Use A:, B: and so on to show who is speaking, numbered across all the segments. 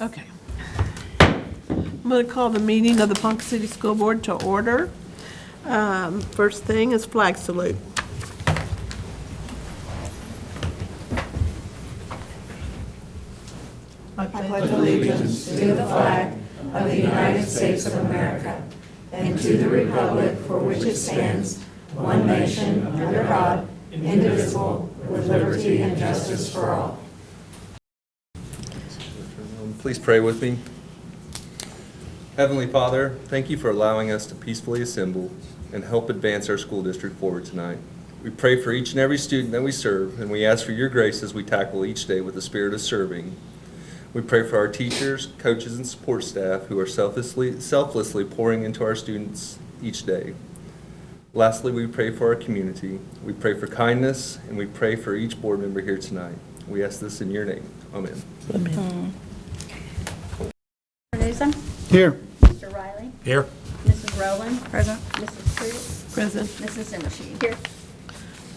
A: Okay. I'm going to call the meeting of the Ponca City School Board to order. First thing is flag salute.
B: I pledge allegiance to the flag of the United States of America and to the republic for which it stands, one nation, under God, indivisible, with liberty and justice for all.
C: Please pray with me. Heavenly Father, thank you for allowing us to peacefully assemble and help advance our school district forward tonight. We pray for each and every student that we serve, and we ask for your grace as we tackle each day with the spirit of serving. We pray for our teachers, coaches, and support staff who are selflessly pouring into our students each day. Lastly, we pray for our community. We pray for kindness, and we pray for each board member here tonight. We ask this in your name. Amen.
A: Amen.
D: Newsom?
E: Here.
D: Mr. Riley?
E: Here.
D: Mrs. Rowland?
B: Present.
D: Mrs. Cruz?
A: Present.
D: Mrs. Zimmershed? Here.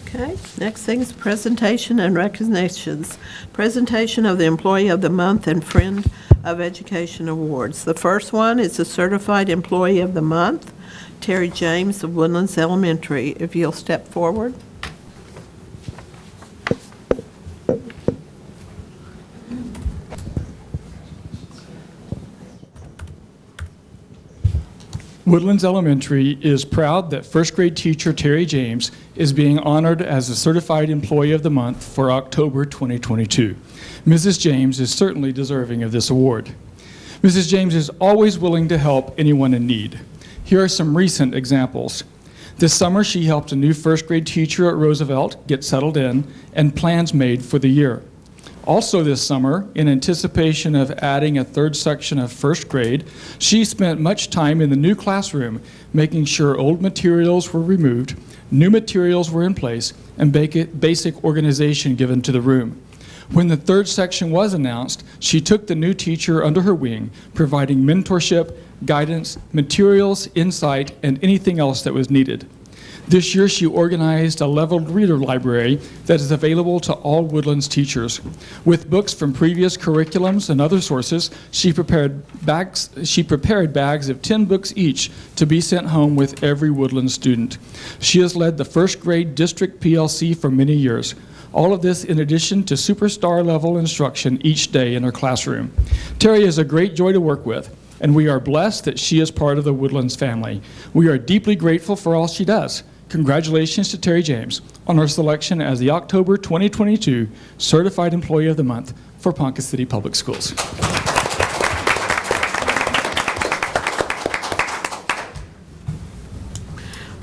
A: Okay, next thing is presentation and recognitions. Presentation of the Employee of the Month and Friend of Education Awards. The first one is the Certified Employee of the Month, Terry James of Woodlands Elementary. If you'll step forward.
E: Woodlands Elementary is proud that first grade teacher Terry James is being honored as the Certified Employee of the Month for October 2022. Mrs. James is certainly deserving of this award. Mrs. James is always willing to help anyone in need. Here are some recent examples. This summer, she helped a new first grade teacher at Roosevelt get settled in and plans made for the year. Also this summer, in anticipation of adding a third section of first grade, she spent much time in the new classroom making sure old materials were removed, new materials were in place, and basic organization given to the room. When the third section was announced, she took the new teacher under her wing, providing mentorship, guidance, materials, insight, and anything else that was needed. This year, she organized a leveled reader library that is available to all Woodlands teachers. With books from previous curriculums and other sources, she prepared bags of 10 books each to be sent home with every Woodlands student. She has led the first grade district PLC for many years. All of this in addition to superstar level instruction each day in her classroom. Terry is a great joy to work with, and we are blessed that she is part of the Woodlands family. We are deeply grateful for all she does. Congratulations to Terry James on her selection as the October 2022 Certified Employee of the Month for Ponca City Public Schools.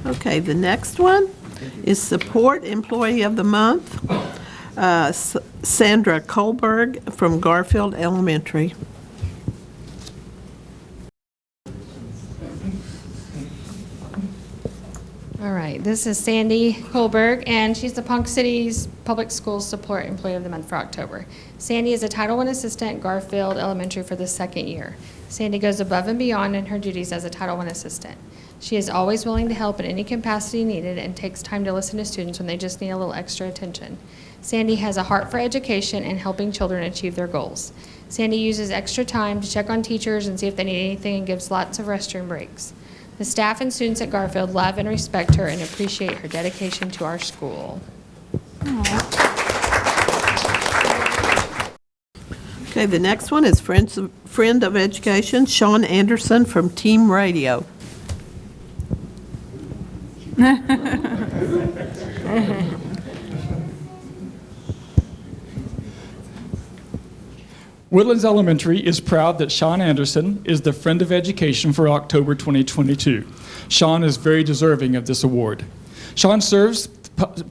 A: Okay, the next one is Support Employee of the Month, Sandra Colberg from Garfield Elementary.
F: All right, this is Sandy Colberg, and she's the Ponca City's Public Schools Support Employee of the Month for October. Sandy is a Title I assistant at Garfield Elementary for the second year. Sandy goes above and beyond in her duties as a Title I assistant. She is always willing to help in any capacity needed and takes time to listen to students when they just need a little extra attention. Sandy has a heart for education and helping children achieve their goals. Sandy uses extra time to check on teachers and see if they need anything and gives lots of restroom breaks. The staff and students at Garfield love and respect her and appreciate her dedication to our school.
A: Okay, the next one is Friend of Education, Sean Anderson from Team Radio.
E: Woodlands Elementary is proud that Sean Anderson is the Friend of Education for October 2022. Sean is very deserving of this award. Sean serves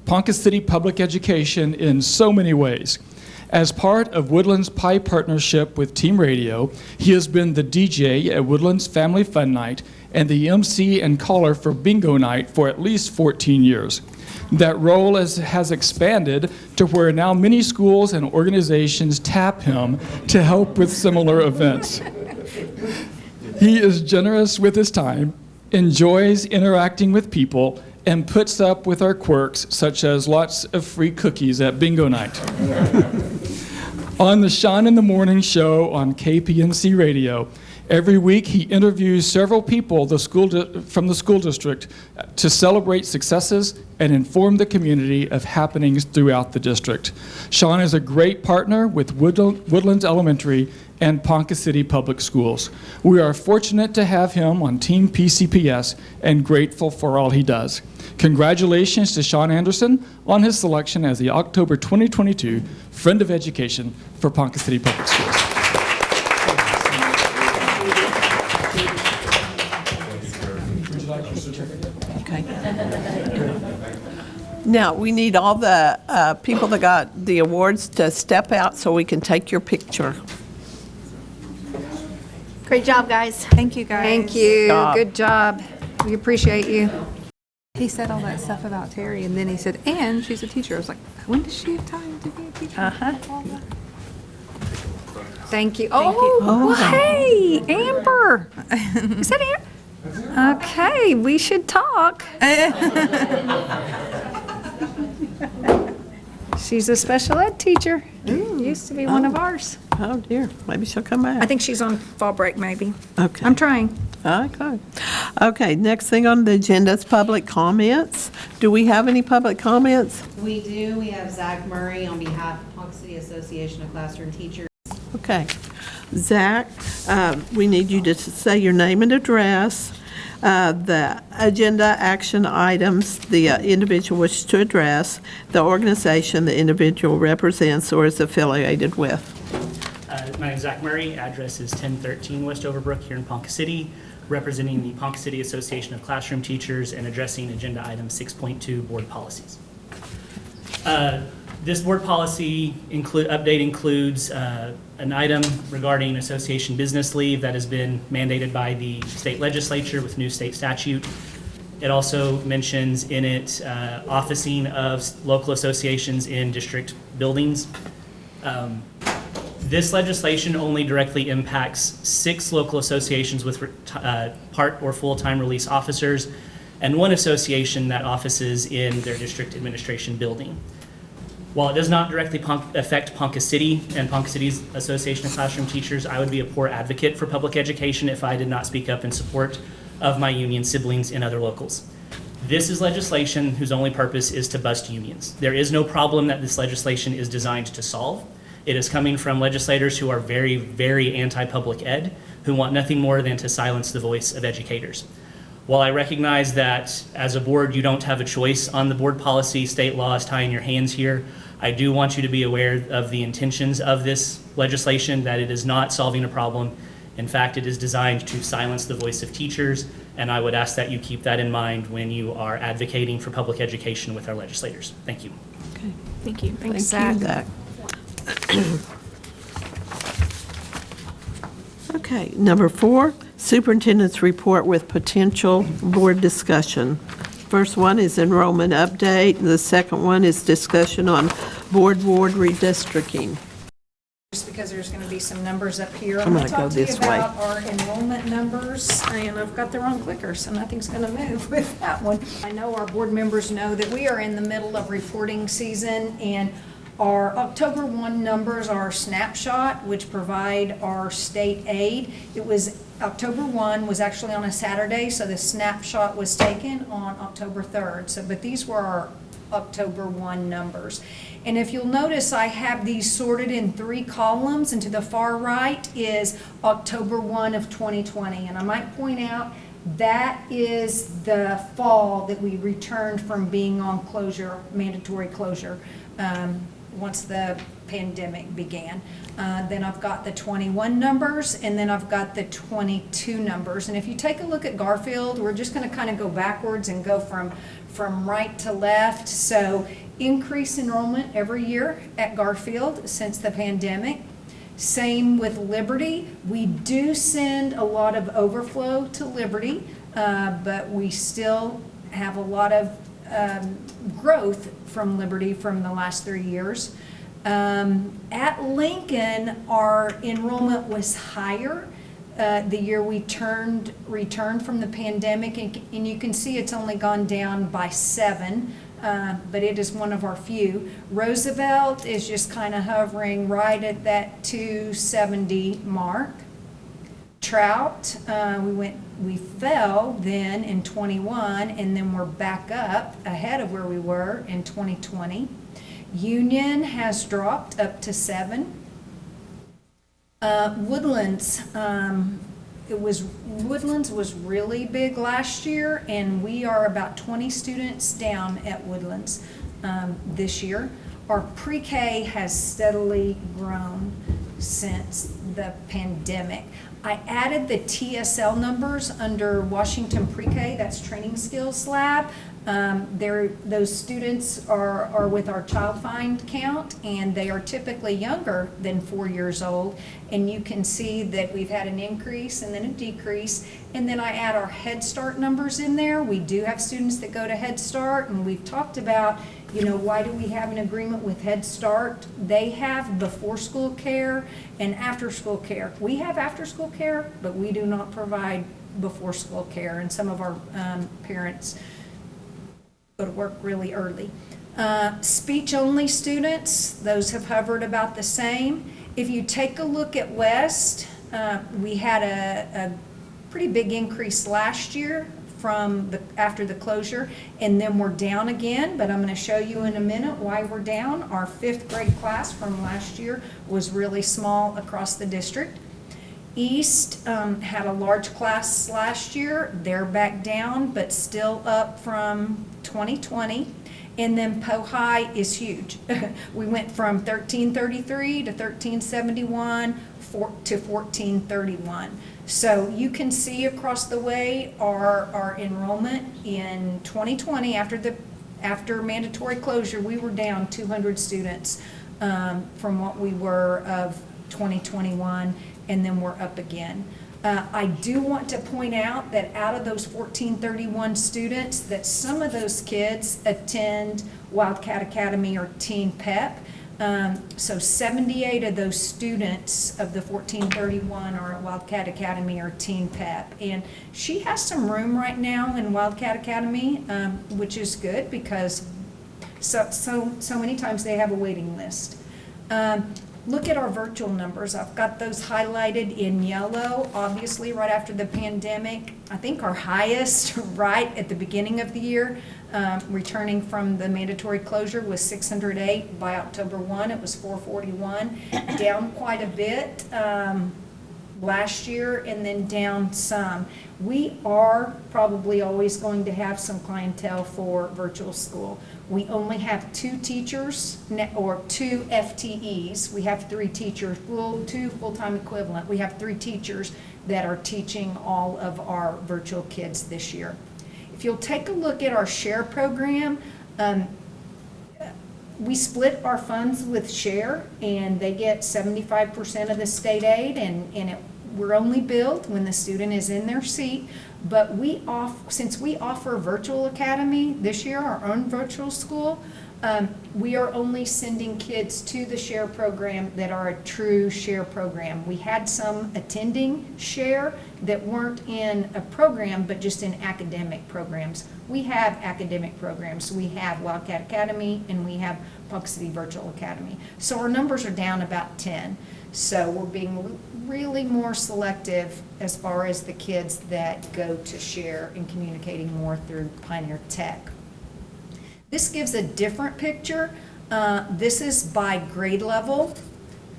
E: Ponca City Public Education in so many ways. As part of Woodlands Pie partnership with Team Radio, he has been the DJ at Woodlands Family Fun Night and the MC and caller for Bingo Night for at least 14 years. That role has expanded to where now many schools and organizations tap him to help with similar events. He is generous with his time, enjoys interacting with people, and puts up with our quirks, such as lots of free cookies at Bingo Night. On the Sean in the Morning show on KPNC Radio, every week he interviews several people from the school district to celebrate successes and inform the community of happenings throughout the district. Sean is a great partner with Woodlands Elementary and Ponca City Public Schools. We are fortunate to have him on Team PCPS and grateful for all he does. Congratulations to Sean Anderson on his selection as the October 2022 Friend of Education for Ponca City Public Schools.
A: Okay. Now, we need all the people that got the awards to step out so we can take your picture.
D: Great job, guys.
B: Thank you, guys.
G: Thank you.
A: job.
G: Good job. We appreciate you.
B: He said all that stuff about Terry, and then he said, and she's a teacher. I was like, when does she have time to be a teacher?
A: Uh-huh.
G: Thank you. Oh, well, hey, Amber. Is that Amber? Okay, we should talk. She's a special ed teacher. Used to be one of ours.
A: Oh, dear. Maybe she'll come
G: I
A: back.
G: think she's on fall break, maybe.
A: Okay.
G: I'm trying.
A: Okay. Okay, next thing on the agenda is public comments. Do we have any public comments?
H: We do. We have Zach Murray on behalf of Ponca City Association of Classroom Teachers.
A: Okay. Zach, we need you to say your name and address, the agenda action items the individual wishes to address, the organization the individual represents or is affiliated with.
I: My name is Zach Murray. Address is 1013 West Overbrook here in Ponca City, representing the Ponca City Association of Classroom Teachers and addressing agenda item 6.2, board policies. This board policy update includes an item regarding association business leave that has been mandated by the state legislature with new state statute. It also mentions in it officing of local associations in district buildings. This legislation only directly impacts 6 local associations with part or full-time release officers and 1 association that offices in their district administration building. While it does not directly affect Ponca City and Ponca City's Association of Classroom Teachers, I would be a poor advocate for public education if I did not speak up in support of my union siblings in other locals. This is legislation whose only purpose is to bust unions. There is no problem that this legislation is designed to solve. It is coming from legislators who are very, very anti-public ed, who want nothing more than to silence the voice of educators. While I recognize that as a board you don't have a choice on the board policy, state law is tying your hands here, I do want you to be aware of the intentions of this legislation, that it is not solving a problem. In fact, it is designed to silence the voice of teachers, and I would ask that you keep that in mind when you are advocating for public education with our legislators. Thank you.
A: Okay.
G: Thank you.
A: Thank
G: Zach.
A: you, Zach. Okay, number 4, superintendent's report with potential board discussion. First one is enrollment update, and the second one is discussion on board redistricting.
G: Just because there's going to be some numbers up here.
A: I'm gonna
G: talk
A: go
G: to you
A: this way.
G: about our enrollment numbers, and I've got the wrong clicker, so nothing's going to move with that one. I know our board members know that we are in the middle of reporting season, and our October 1 numbers are snapshot, which provide our state aid. October 1 was actually on a Saturday, so the snapshot was taken on October 3rd. But these were our October 1 numbers. And if you'll notice, I have these sorted in 3 columns, and to the far right is October 1 of 2020. And I might point out that is the fall that we returned from being on closure, mandatory closure, once the pandemic began. Then I've got the 21 numbers, and then I've got the 22 numbers. And if you take a look at Garfield, we're just going to kind of go backwards and go from right to left. So increase enrollment every year at Garfield since the pandemic. Same with Liberty. We do send a lot of overflow to Liberty, but we still have a lot of growth from Liberty from the last 3 years. At Lincoln, our enrollment was higher the year we returned from the pandemic, and you can see it's only gone down by 7 but it is one of our few. Roosevelt is just kind of hovering right at that 270 mark. Trout, we fell then in 21, and then we're back up ahead of where we were in 2020. Union has dropped up to 7. Woodlands, Woodlands was really big last year, and we are about 20 students down at Woodlands this year. Our pre-K has steadily grown since the pandemic. I added the TSL numbers under Washington Pre-K, that's Training Skills Lab. Those students are with our child find count, and they are typically younger than 4 years old. And you can see that we've had an increase and then a decrease. And then I add our Head Start numbers in there. We do have students that go to Head Start, and we've talked about, why do we have an agreement with Head Start? They have before school care and after school care. We have after school care, but we do not provide before school care, and some of our parents go to work really early. Speech-only students, those have hovered about the same. If you take a look at West, we had a pretty big increase last year after the closure, and then we're down again, but I'm going to show you in a minute why we're down. Our 5th grade class from last year was really small across the district. East had a large class last year. They're back down, but still up from 2020. And then Pohigh is huge. We went from 1333 to 1371 to 1431. So you can see across the way our enrollment in 2020, after mandatory closure, we were down 200 students from what we were of 2021, and then we're up again. I do want to point out that out of those 1431 students, that some of those kids attend Wildcat Academy or Teen Pep. So 78 of those students of the 1431 are at Wildcat Academy or Teen Pep. And she has some room right now in Wildcat Academy, which is good because so many times they have a waiting list. Look at our virtual numbers. I've got those highlighted in yellow. Obviously, right after the pandemic, I think our highest right at the beginning of the year, returning from the mandatory closure, was 608. By October 1, it was 441. Down quite a bit last year, and then down some. We are probably always going to have some clientele for virtual school. We only have 2 teachers, or 2 FTEs. We have 3 teachers, 2 full-time equivalent. We have 3 teachers that are teaching all of our virtual kids this year. If you'll take a look at our SHARE program, we split our funds with SHARE, and they get 75% of the state aid, and we're only billed when the student is in their seat. But since we offer Virtual Academy this year, our own virtual school, we are only sending kids to the SHARE program that are a true SHARE program. We had some attending SHARE that weren't in a program, but just in academic programs. We have academic programs. We have Wildcat Academy, and we have Ponca City Virtual Academy. So our numbers are down about 10. So we're being really more selective as far as the kids that go to SHARE and communicating more through Pioneer Tech. This gives a different picture. This is by grade level.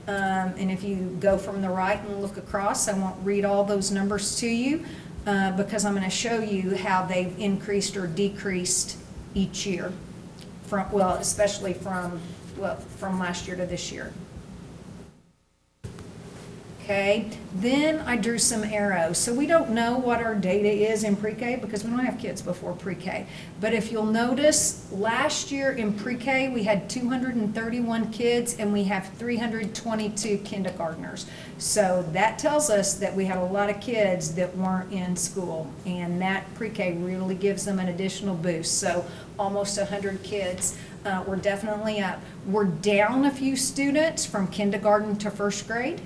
G: And if you go from the right and look across, I won't read all those numbers to you because I'm going to show you how they've increased or decreased each year, especially from last year to this year. Okay, then I drew some arrows. So we don't know what our data is in pre-K because we don't have kids before pre-K. But if you'll notice, last year in pre-K we had 231 kids and we have 322 kindergartners. So that tells us that we had a lot of kids that weren't in school, and that pre-K really gives them an additional boost. So almost 100 kids. We're definitely up. We're down a few students from kindergarten to first grade.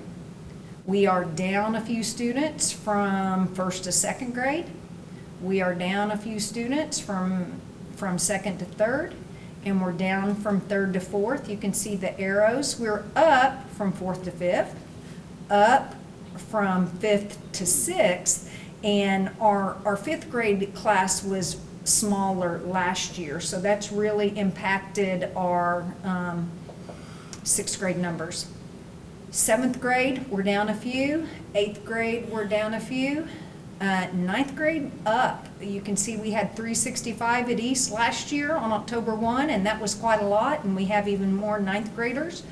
G: We are down a few students from 1st to 2nd grade. We are down a few students from 2nd to 3rd. and we're down from 3rd to 4th. You can see the arrows. We're up from 4th to 5th, up from 5th to 6th, and our 5th grade class was smaller last year, so that's really impacted our 6th grade numbers. 7th grade, we're down a few. 8th grade, we're down a few. 9th grade, up. You can see we had 365 at East last year on October 1, and that was quite a lot, and we have even more 9th graders.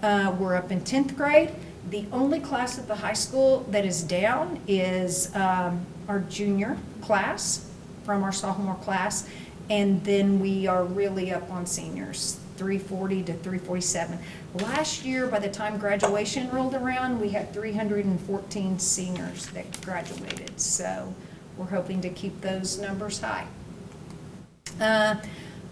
G: We're up in 10th grade. The only class at the high school that is down is our junior class from our sophomore class, and then we are really up on seniors, 340 to 347. Last year, by the time graduation rolled around, we had 314 seniors that graduated, so we're hoping to keep those numbers high.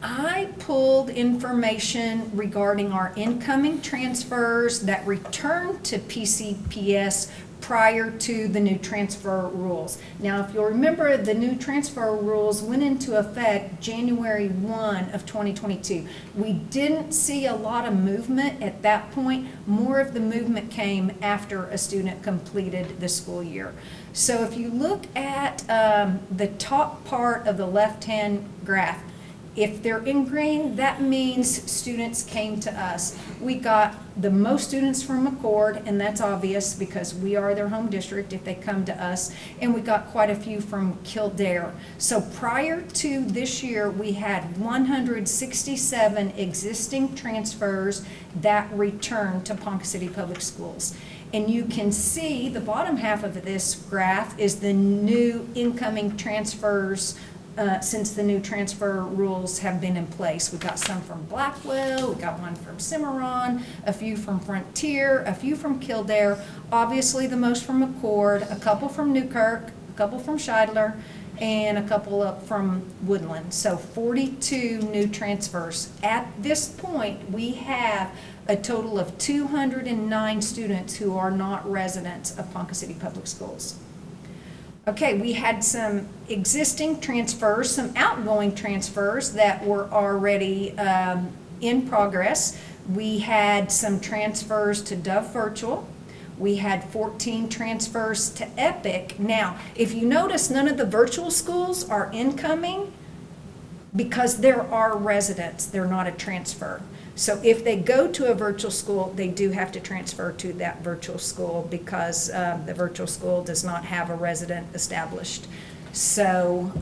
G: I pulled information regarding our incoming transfers that returned to PCPS prior to the new transfer rules. Now, if you'll remember, the new transfer rules went into effect January 1 of 2022. We didn't see a lot of movement at that point. More of the movement came after a student completed the school year. So if you look at the top part of the left-hand graph, if they're in green, that means students came to us. We got the most students from McCord, and that's obvious because we are their home district if they come to us, and we got quite a few from Kildare. So prior to this year, we had 167 existing transfers that returned to Ponca City Public Schools. And you can see the bottom half of this graph is the new incoming transfers since the new transfer rules have been in place. We got some from Blackwell, we got one from Cimarron, a few from Frontier, a few from Kildare, obviously the most from McCord, a couple from Newkirk, a couple from Scheidler, and a couple up from Woodland. So 42 new transfers. At this point, we have a total of 209 students who are not residents of Ponca City Public Schools. Okay, we had some existing transfers, some outgoing transfers that were already in progress. We had some transfers to Dove Virtual. We had 14 transfers to Epic. Now, if you notice, none of the virtual schools are incoming because there are residents. They're not a transfer. So if they go to a virtual school, they do have to transfer to that virtual school because the virtual school does not have a resident established. So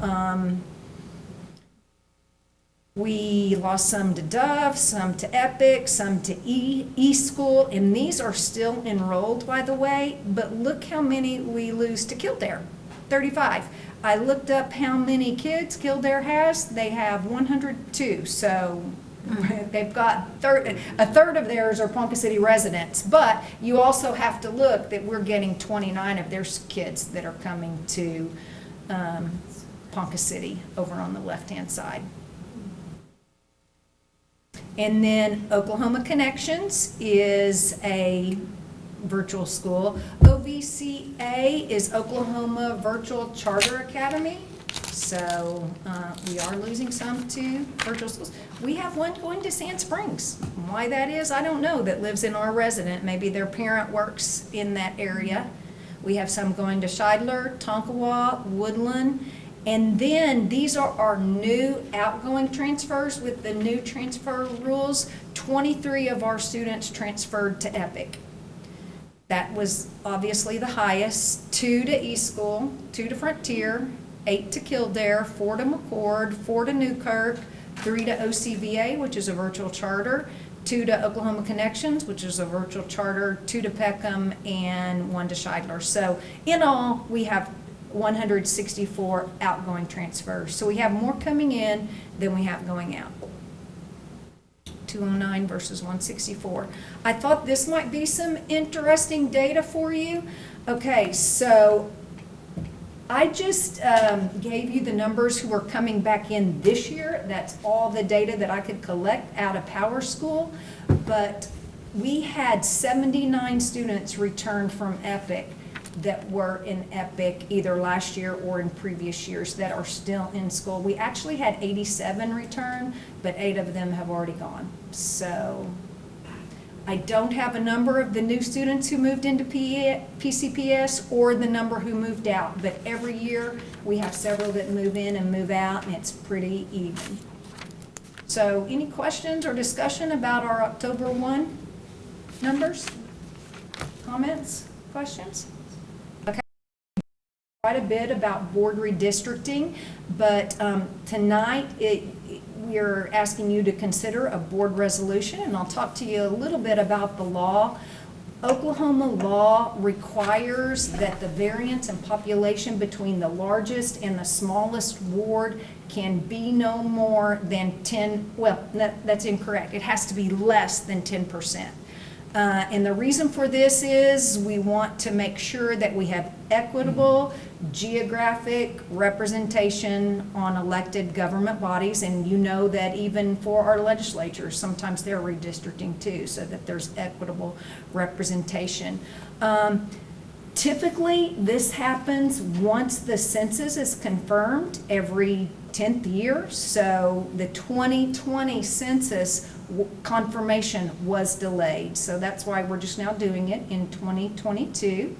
G: we lost some to Dove, some to Epic, some to E-School, and these are still enrolled, by the way, but look how many we lose to Kildare, 35. I looked up how many kids Kildare has. They have 102, so they've got a third of theirs are Ponca City residents, but you also have to look that we're getting 29 of their kids that are coming to Ponca City over on the left-hand side. And then Oklahoma Connections is a virtual school. OVCA is Oklahoma Virtual Charter Academy. So we are losing some to virtual schools. We have one going to Sand Springs. Why that is, I don't know, that lives in our resident. Maybe their parent works in that area. We have some going to Scheidler, Tonkawa, Woodland. And then these are our new outgoing transfers with the new transfer rules. 23 of our students transferred to Epic. That was obviously the highest. 2 to E-School, 2 to Frontier, 8 to Kildare, 4 to McCord, 4 to Newkirk, 3 to OCVA, which is a virtual charter, 2 to Oklahoma Connections, which is a virtual charter, 2 to Peckham, and 1 to Scheidler. So in all, we have 164 outgoing transfers. So we have more coming in than we have going out. 209 versus 164. I thought this might be some interesting data for you. Okay, so I just gave you the numbers who are coming back in this year. That's all the data that I could collect out of Power School. But we had 79 students return from Epic. that were in Epic either last year or in previous years that are still in school. We actually had 87 return, but 8 of them have already gone. So I don't have a number of the new students who moved into PCPS or the number who moved out, but every year we have several that move in and move out, and it's pretty even. So any questions or discussion about our October 1 numbers? Comments, questions? Okay. Quite a bit about board redistricting, but tonight we're asking you to consider a board resolution, and I'll talk to you a little bit about the law. Oklahoma law requires that the variance in population between the largest and the smallest ward can be no more than 10, well, that's incorrect. It has to be less than 10%. And the reason for this is we want to make sure that we have equitable geographic representation on elected government bodies, and you know that even for our legislatures, sometimes they're redistricting too, so that there's equitable representation. Typically, this happens once the census is confirmed every 10th year. So the 2020 census confirmation was delayed. So that's why we're just now doing it in 2022.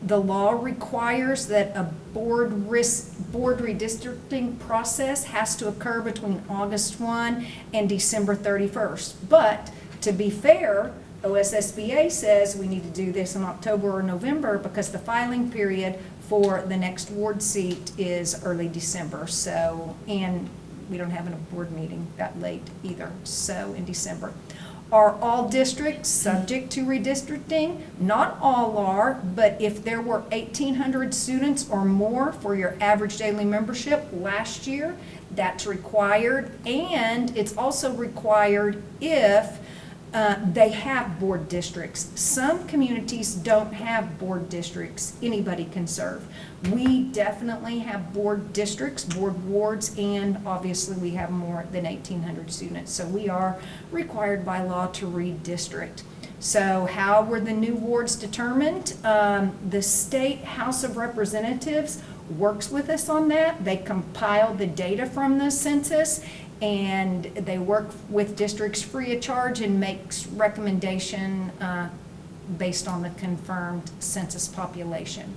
G: The law requires that a board redistricting process has to occur between August 1 and December 31st. But to be fair, OSSBA says we need to do this in October or November because the filing period for the next ward seat is early December. So, and we don't have a board meeting that late either, so in December. Are all districts subject to redistricting? Not all are, but if there were 1,800 students or more for your average daily membership last year, that's required, and it's also required if they have board districts. Some communities don't have board districts. Anybody can serve. We definitely have board districts, board wards, and obviously we have more than 1,800 students. So we are required by law to redistrict. So how were the new wards determined? The State House of Representatives works with us on that. They compile the data from the census, and they work with districts free of charge and makes recommendation based on the confirmed census population.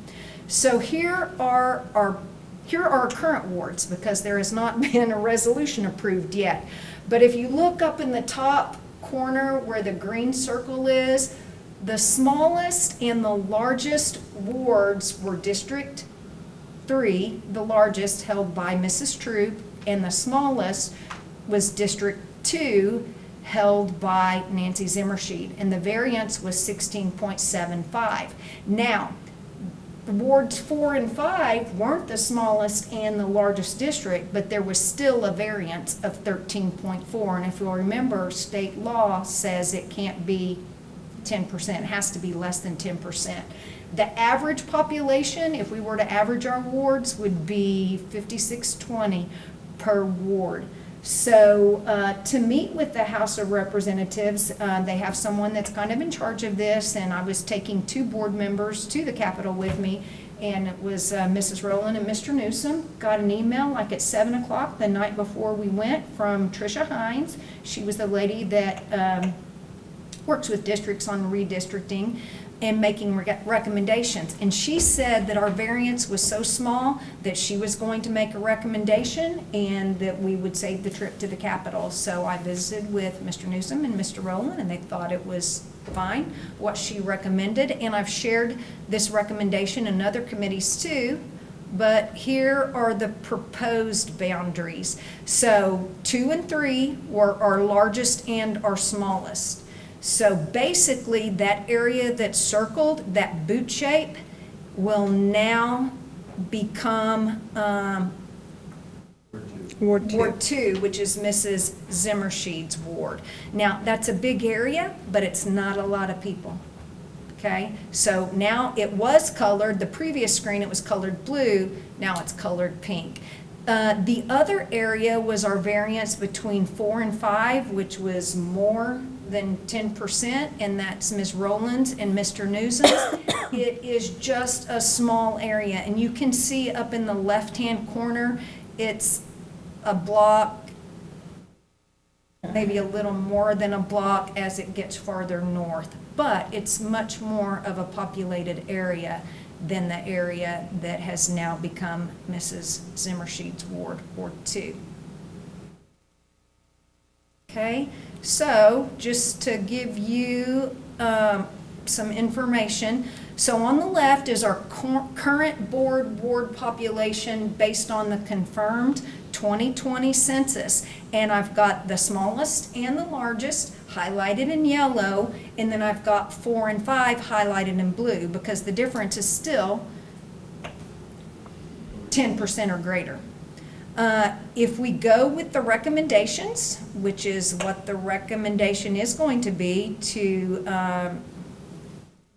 G: So here are our current wards, because there has not been a resolution approved yet. But if you look up in the top corner where the green circle is, the smallest and the largest wards were District 3, the largest, held by Mrs. Troop, and the smallest was District 2, held by Nancy Zimmershed, and the variance was 16.75. Now, wards 4 and 5 weren't the smallest and the largest district, but there was still a variance of 13.4, and if you'll remember, state law says it can't be 10%, it has to be less than 10%. The average population, if we were to average our wards, would be 5,620 per ward. So to meet with the House of Representatives, they have someone that's kind of in charge of this, and I was taking 2 board members to the Capitol with me, and it was Mrs. Rowland and Mr. Newsom. Got an email like at 7 o'clock the night before we went from Tricia Hines. She was the lady that works with districts on redistricting and making recommendations. And she said that our variance was so small that she was going to make a recommendation and that we would save the trip to the Capitol. So I visited with Mr. Newsom and Mr. Rowland, and they thought it was fine, what she recommended. And I've shared this recommendation in other committees too, but here are the proposed boundaries. So 2 and 3 were our largest and our smallest. So basically, that area that's circled, that boot shape, will now become Ward 2, which is Mrs. Zimmershed's ward. Now, that's a big area, but it's not a lot of people. Okay? So now it was colored, the previous screen it was colored blue, now it's colored pink. The other area was our variance between 4 and 5, which was more than 10%, and that's Ms. Rowlands and Mr. Newsom's. It is just a small area, and you can see up in the left-hand corner, it's a block, maybe a little more than a block as it gets farther north. But it's much more of a populated area than the area that has now become Mrs. Zimmersheet's ward, Ward 2. Okay, so just to give you some information. So on the left is our current ward population based on the confirmed 2020 census. And I've got the smallest and the largest highlighted in yellow, and then I've got 4 and 5 highlighted in blue because the difference is still 10% or greater. If we go with the recommendations, which is what the recommendation is going to be to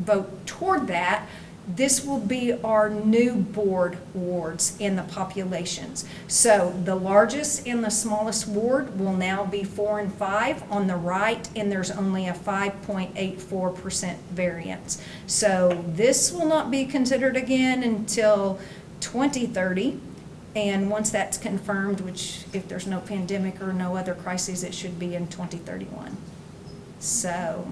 G: vote toward that, this will be our new board wards in the populations. So the largest and the smallest ward will now be 4 and 5 on the right, and there's only a 5.84% variance. So this will not be considered again until 2030. And once that's confirmed, which if there's no pandemic or no other crises, it should be in 2031. So,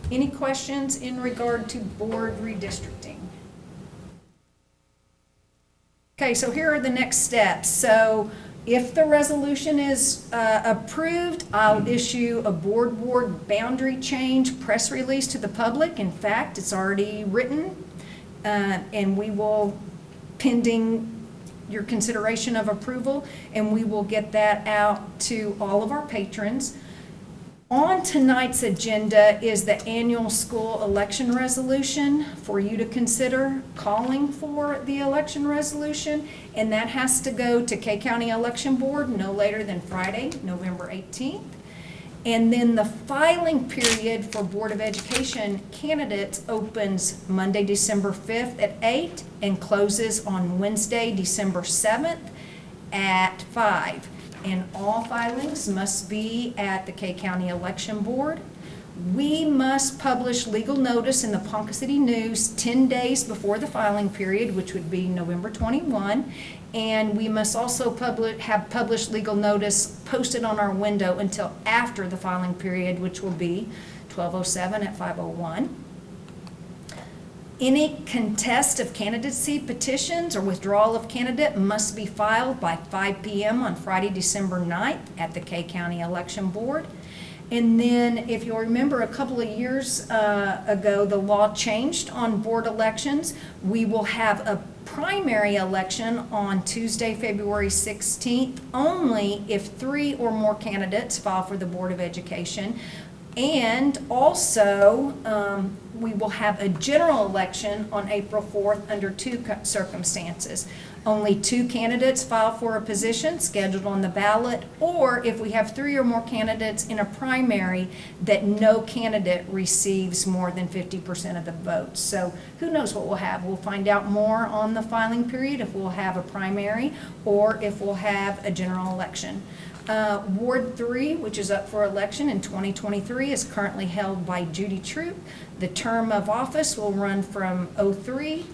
G: any questions in regard to board redistricting? Okay, so here are the next steps. So if the resolution is approved, I'll issue a board ward boundary change press release to the public. In fact, it's already written, and we will, pending your consideration of approval, and we will get that out to all of our patrons. On tonight's agenda is the annual school election resolution for you to consider calling for the election resolution, and that has to go to K County Election Board no later than Friday, November 18th. And then the filing period for Board of Education candidates opens Monday, December 5th at 8 and closes on Wednesday, December 7th at 5. And all filings must be at the K County Election Board. We must publish legal notice in the Ponca City News 10 days before the filing period, which would be November 21. And we must also have published legal notice posted on our window until after the filing period, which will be 12:07 at 5:01. Any contest of candidacy petitions or withdrawal of candidate must be filed by 5 p.m. on Friday, December 9th at the K County Election Board. And then, if you'll remember, a couple of years ago, the law changed on board elections. We will have a primary election on Tuesday, February 16th, only if 3 or more candidates file for the Board of Education. And also, we will have a general election on April 4th under 2 circumstances. Only 2 candidates file for a position scheduled on the ballot, or if we have 3 or more candidates in a primary, that no candidate receives more than 50% of the votes. So who knows what we'll have? We'll find out more on the filing period if we'll have a primary or if we'll have a general election. Ward 3, which is up for election in 2023, is currently held by Judy Troop. The term of office will run from 23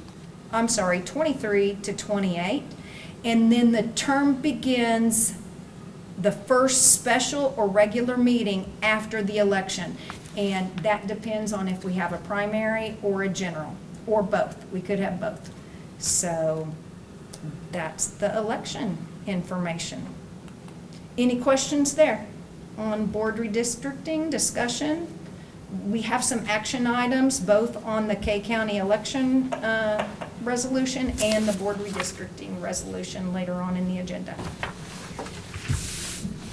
G: to 28. And then the term begins the first special or regular meeting after the election. And that depends on if we have a primary or a general, or both. We could have both. So that's the election information. Any questions there on board redistricting discussion? We have some action items both on the K County election resolution and the board redistricting resolution later on in the agenda.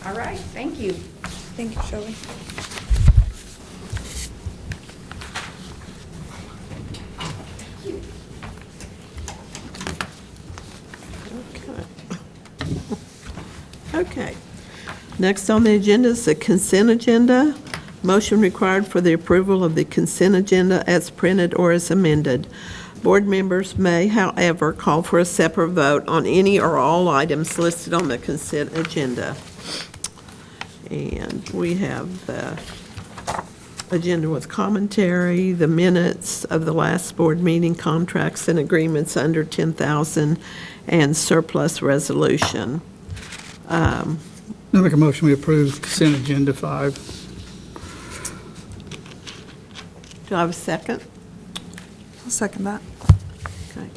G: All right, thank you.
B: Thank you, Shirley.
A: Okay. Next on the agenda is the consent agenda. Motion required for the approval of the consent agenda as printed or as amended. Board members may, however, call for a separate vote on any or all items listed on the consent agenda. And we have the agenda with commentary, the minutes of the last board meeting, contracts and agreements under 10,000, and surplus resolution.
J: I make a motion we approve consent agenda 5.
A: Do I have a second?
B: I'll second that.
A: Okay.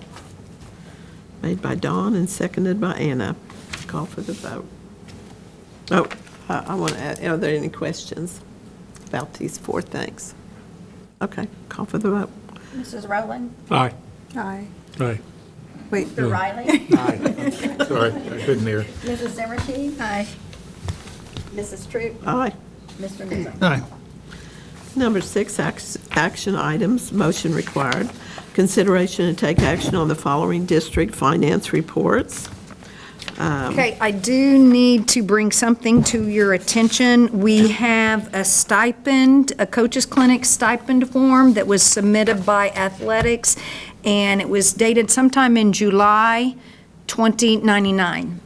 A: Made by Dawn and seconded by Anna. Call for the vote. Oh, I want to add, are there any questions about these 4 things? Okay, call for the vote.
D: Mrs. Rowland?
J: Aye.
B: Aye.
J: Aye.
B: Wait,
D: Mr. Riley?
J: Aye. Sorry, I couldn't hear.
D: Mrs. Zimmershed? Aye. Mrs. Troop?
A: Aye.
D: Mr. Newsom?
J: Aye.
A: Number 6, action items, motion required. Consideration to take action on the following district finance reports.
G: Okay, I do need to bring something to your attention. We have a stipend, a coaches clinic stipend form that was submitted by athletics, and it was dated sometime in July 2099.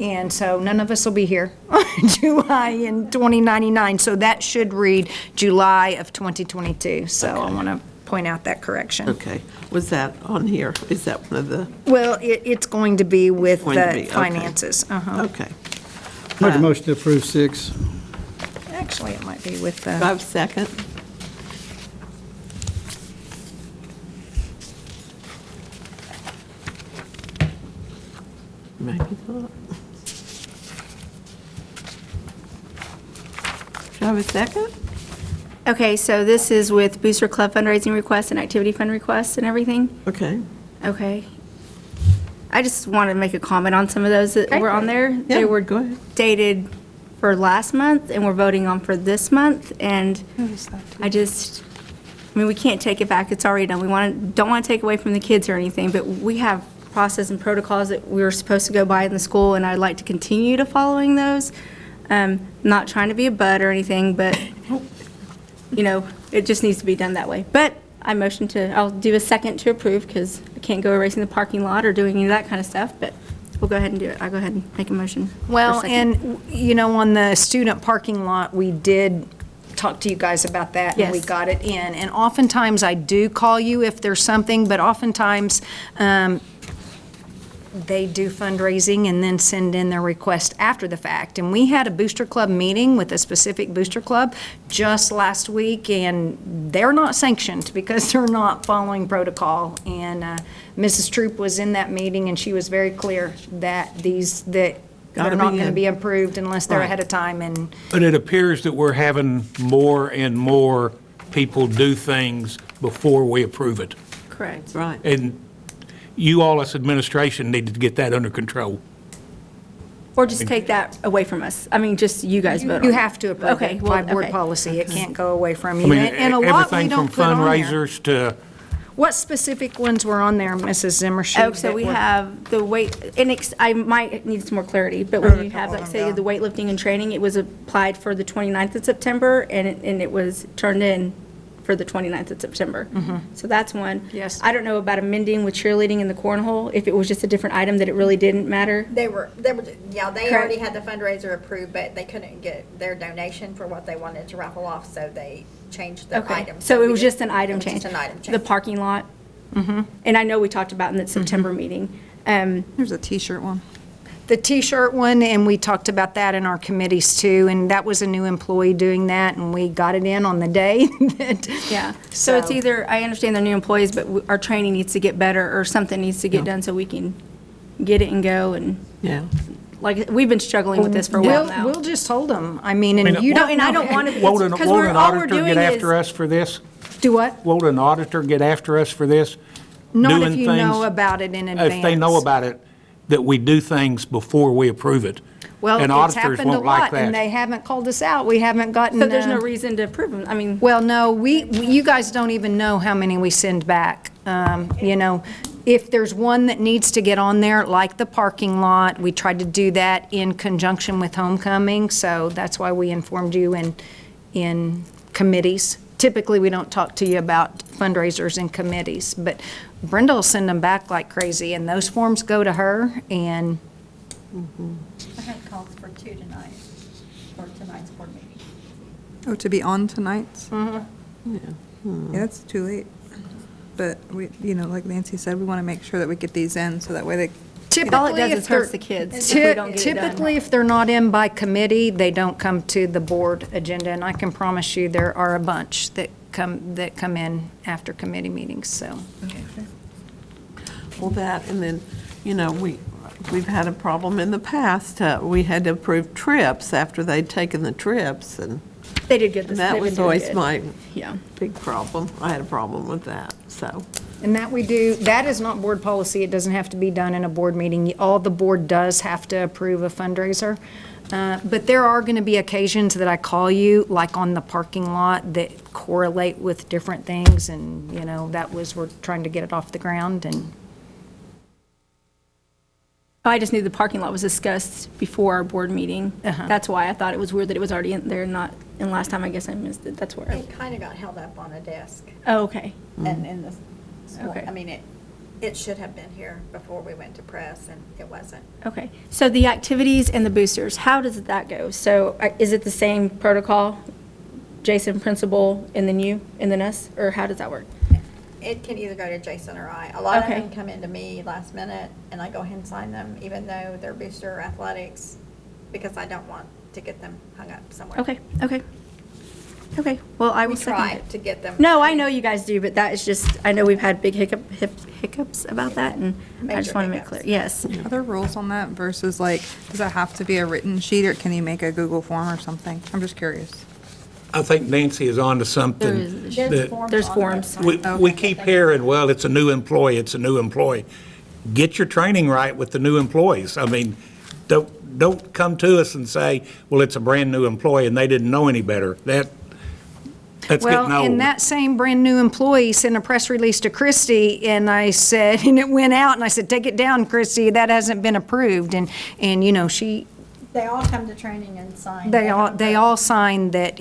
G: And so none of us will be here on July in 2099, so that should read July of 2022. So I want to point out that correction.
A: Okay, was that on here? Is that one of the,
G: Well, it's going to be with
A: Going to be,
G: the
A: okay.
G: finances.
A: okay.
J: Make a motion to approve 6.
G: Actually, it might be with
A: Do I
G: the,
A: have a second? Maybe not. Do I have a second?
K: Okay, so this is with Booster Club fundraising requests and activity fund requests and everything?
A: Okay.
K: Okay. I just wanted to make a comment on some of those that were on there.
A: Yeah,
K: They were
A: go ahead.
K: dated for last month, and we're voting on for this month, and I mean, we can't take it back, it's already done. Don't want to take away from the kids or anything, but we have process and protocols that we were supposed to go by in the school, and I'd like to continue to following those. Not trying to be a butt or anything, but, you know, it just needs to be done that way. But I'll do a second to approve, because I can't go erasing the parking lot or doing any of that kind of stuff, but we'll go ahead and do it. I'll go ahead and make a motion. for
G: well,
K: second.
G: and, you know, on the student parking lot, we did talk to you guys about that, and we
K: Yes.
G: got it in. And oftentimes, I do call you if there's something, but oftentimes, they do fundraising and then send in their request after the fact. And we had a booster club meeting with a specific booster club just last week, and they're not sanctioned because they're not following protocol. And Mrs. Troop was in that meeting, and she was very clear that they're
A: Gotta
G: not
A: be
G: going to
A: in.
G: be approved unless they're
A: Right.
G: ahead of time. And
L: But it appears that we're having more and more people do things before we approve it.
K: Correct.
A: Right.
L: And you all as administration need to get that under control.
K: Or just take that away from us. I mean, just you guys vote on it.
G: you have to approve
K: Okay,
G: it
K: well,
G: by board
K: okay.
G: policy. It can't go away from
L: I
G: you.
L: mean,
G: And a lot we
L: everything from
G: don't put on there.
L: fundraisers to,
G: What specific ones were on there, Mrs. Zimmershed?
K: Oh, so
G: that
K: we
G: were-
K: have the weight, and I might need some more clarity, but when you have, like, say, the weightlifting and training, it was applied for the 29th of September, and it was turned in for the 29th of September. So that's one.
G: Yes.
K: I don't know about amending with cheerleading in the cornhole, if it was just a different item that it really didn't matter.
D: They already
K: Correct.
D: had the fundraiser approved, but they couldn't get their donation for what they wanted to raffle off, so they changed the
K: Okay,
D: item.
K: so it
D: we
K: was just an item
D: it was
K: change.
D: Just an item
K: The
D: change.
K: parking lot. And I know we talked about in the September meeting.
B: There's a T-shirt one.
G: The T-shirt one, and we talked about that in our committees too, and that was a new employee doing that, and we got it in on the day that.
K: Yeah, so it's either, I understand they're new employees, but our training needs to get better, or something needs to get done so we can get it and go, and,
A: Yeah.
K: like, we've been struggling with this for a while now.
G: We'll just hold them. I mean,
L: I
G: and
L: mean,
G: you
K: No,
G: don't
K: and I
G: know.
K: don't want to,
L: won't an
K: because
L: won't an
K: all we're
L: auditor
K: doing
L: get after
K: is,
L: us for this?
G: Do what?
L: Won't an auditor get after us for this?
G: Not if
L: Doing
G: you know
L: things-
G: about it in advance.
L: If they know about it, that we do things before we approve it.
G: Well,
L: And
G: it's
L: auditors
G: happened a
L: won't like
G: lot, and
L: that.
G: they haven't called us out. We haven't gotten.
K: so there's no reason to approve them, I mean,
G: Well, no, you guys don't even know how many we send back. You know, if there's one that needs to get on there, like the parking lot, we tried to do that in conjunction with homecoming, so that's why we informed you in committees. Typically, we don't talk to you about fundraisers in committees, but Brenda will send them back like crazy, and those forms go to her, and
D: I had calls for 2 tonight.
G: for tonight's board meeting.
B: Oh, to be on tonight's?
A: Yeah.
B: Yeah, that's too late. But we, like Nancy said, we want to make sure that we get these in so that way they.
K: All it
G: Typically,
K: does
G: if
K: is hurts
G: they're-
K: the kids if we don't get it done.
G: Typically, if they're not in by committee, they don't come to the board agenda, and I can promise you there are a bunch that come in after committee meetings, so.
A: Well, that, and then, we've had a problem in the past. We had to approve trips after they'd taken the trips, and
K: They did good this.
A: that
K: they've been
A: was
K: doing
A: always
K: good.
A: my
K: Yeah.
A: big problem. I had a problem with that, so.
G: And that we do, that is not board policy, it doesn't have to be done in a board meeting. All the board does have to approve a fundraiser. But there are going to be occasions that I call you, like on the parking lot, that correlate with different things, and, we're trying to get it off the ground, and.
K: I just knew the parking lot was discussed before our board meeting.
G: Uh-huh.
K: That's why I thought it was weird that it was already in there, and last time I guess I missed it. That's where.
D: It kind of got held up on a desk
K: Oh, okay.
D: and in the school.
K: Okay.
D: I mean, it should have been here before we went to press, and it wasn't.
K: Okay. So the activities and the boosters, how does that go? So is it the same protocol? Jason, principal, and then you, and then us? Or how does that work?
D: It can either go to Jason or I. A lot of
K: Okay.
D: them come into me last minute, and I go ahead and sign them, even though they're booster athletics, because I don't want to get them hung up somewhere.
K: Okay, okay. Okay, well, I will
D: We
K: second
D: try
K: it.
D: to get them.
K: No, I know you guys do, but that is just, I know we've had big hiccups about that, and I just
D: Major
K: want to make
D: hiccups.
K: clear. Yes.
B: Are there rules on that versus like, does it have to be a written sheet or can you make a Google form or something? I'm just curious.
L: I think Nancy is on to something.
K: There's forms.
L: We keep hearing, well, it's a new employee, it's a new employee. Get your training right with the new employees. I mean, don't come to us and say, well, it's a brand-new employee and they didn't know any better. That's getting
G: Well, and
L: old.
G: that same brand-new employee sent a press release to Christie, and I said, and it went out, and I said, take it down, Christie, that hasn't been approved, and she,
D: They all come to training and sign.
G: they all signed that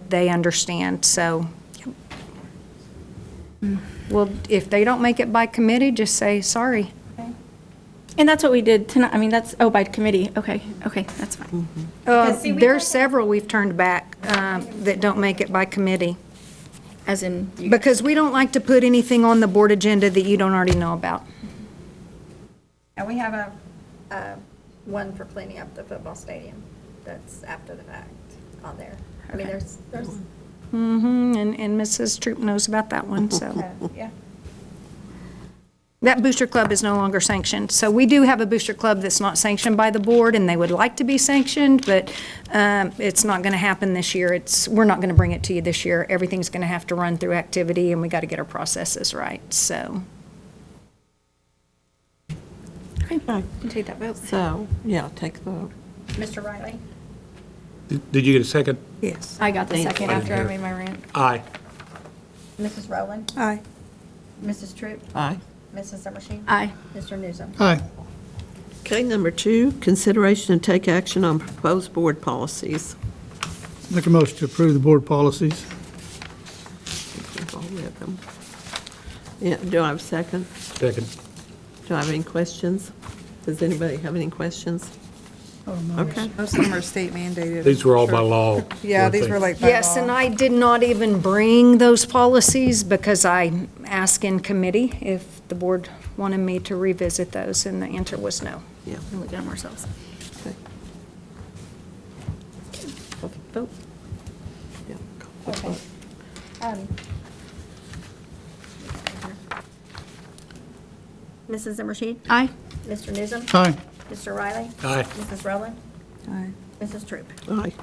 G: they understand, so. Well, if they don't make it by committee, just say, sorry.
K: And that's what we did tonight. I mean, by committee. Okay, that's fine.
D: Because, see, we
G: There's
D: had-
G: several we've turned back that don't make it by committee,
K: As in, you
G: because we don't like to put anything on the board agenda that you don't already know about.
D: And we have a one for cleaning up the football stadium that's after the fact on there. I mean, there's,
G: And Mrs. Troop knows about that one, so.
D: yeah.
G: That booster club is no longer sanctioned. So we do have a booster club that's not sanctioned by the board, and they would like to be sanctioned, but it's not going to happen this year. We're not going to bring it to you this year. Everything's going to have to run through activity, and we got to get our processes right, so.
K: okay, you can take that vote.
A: So, yeah, take the vote.
D: Mr. Riley?
L: Did you get a second?
B: Yes.
K: I got the
A: Thank
K: second
L: you.
K: after I made my rant.
L: Aye.
D: Mrs. Rowland?
B: Aye.
D: Mrs. Troop?
A: Aye.
D: Mrs. Zimmershed?
K: Aye.
D: Mr. Newsom?
J: Aye.
A: Okay, number 2, consideration and take action on proposed board policies.
J: Make a motion to approve the board policies.
A: We've all read them. Yeah, do I have a second?
L: Second.
A: Do I have any questions? Does anybody have any questions? Okay.
B: Most of them are state mandated.
L: These were all by
B: Sure.
L: law.
B: Yeah,
L: weren't
B: these
L: they?
B: were like by
G: Yes,
B: law.
G: and I did not even bring those policies because I asked in committee if the board wanted me to revisit those, and the answer was no.
A: Yeah.
K: And look at them ourselves.
A: Okay. Call for vote. Yeah, call for vote.
D: Mrs. Zimmershed?
K: Aye.
D: Mr. Newsom?
J: Aye.
D: Mr. Riley?
L: Aye.
D: Mrs. Rowland?
B: Aye.
D: Mrs. Troop?
A: Aye.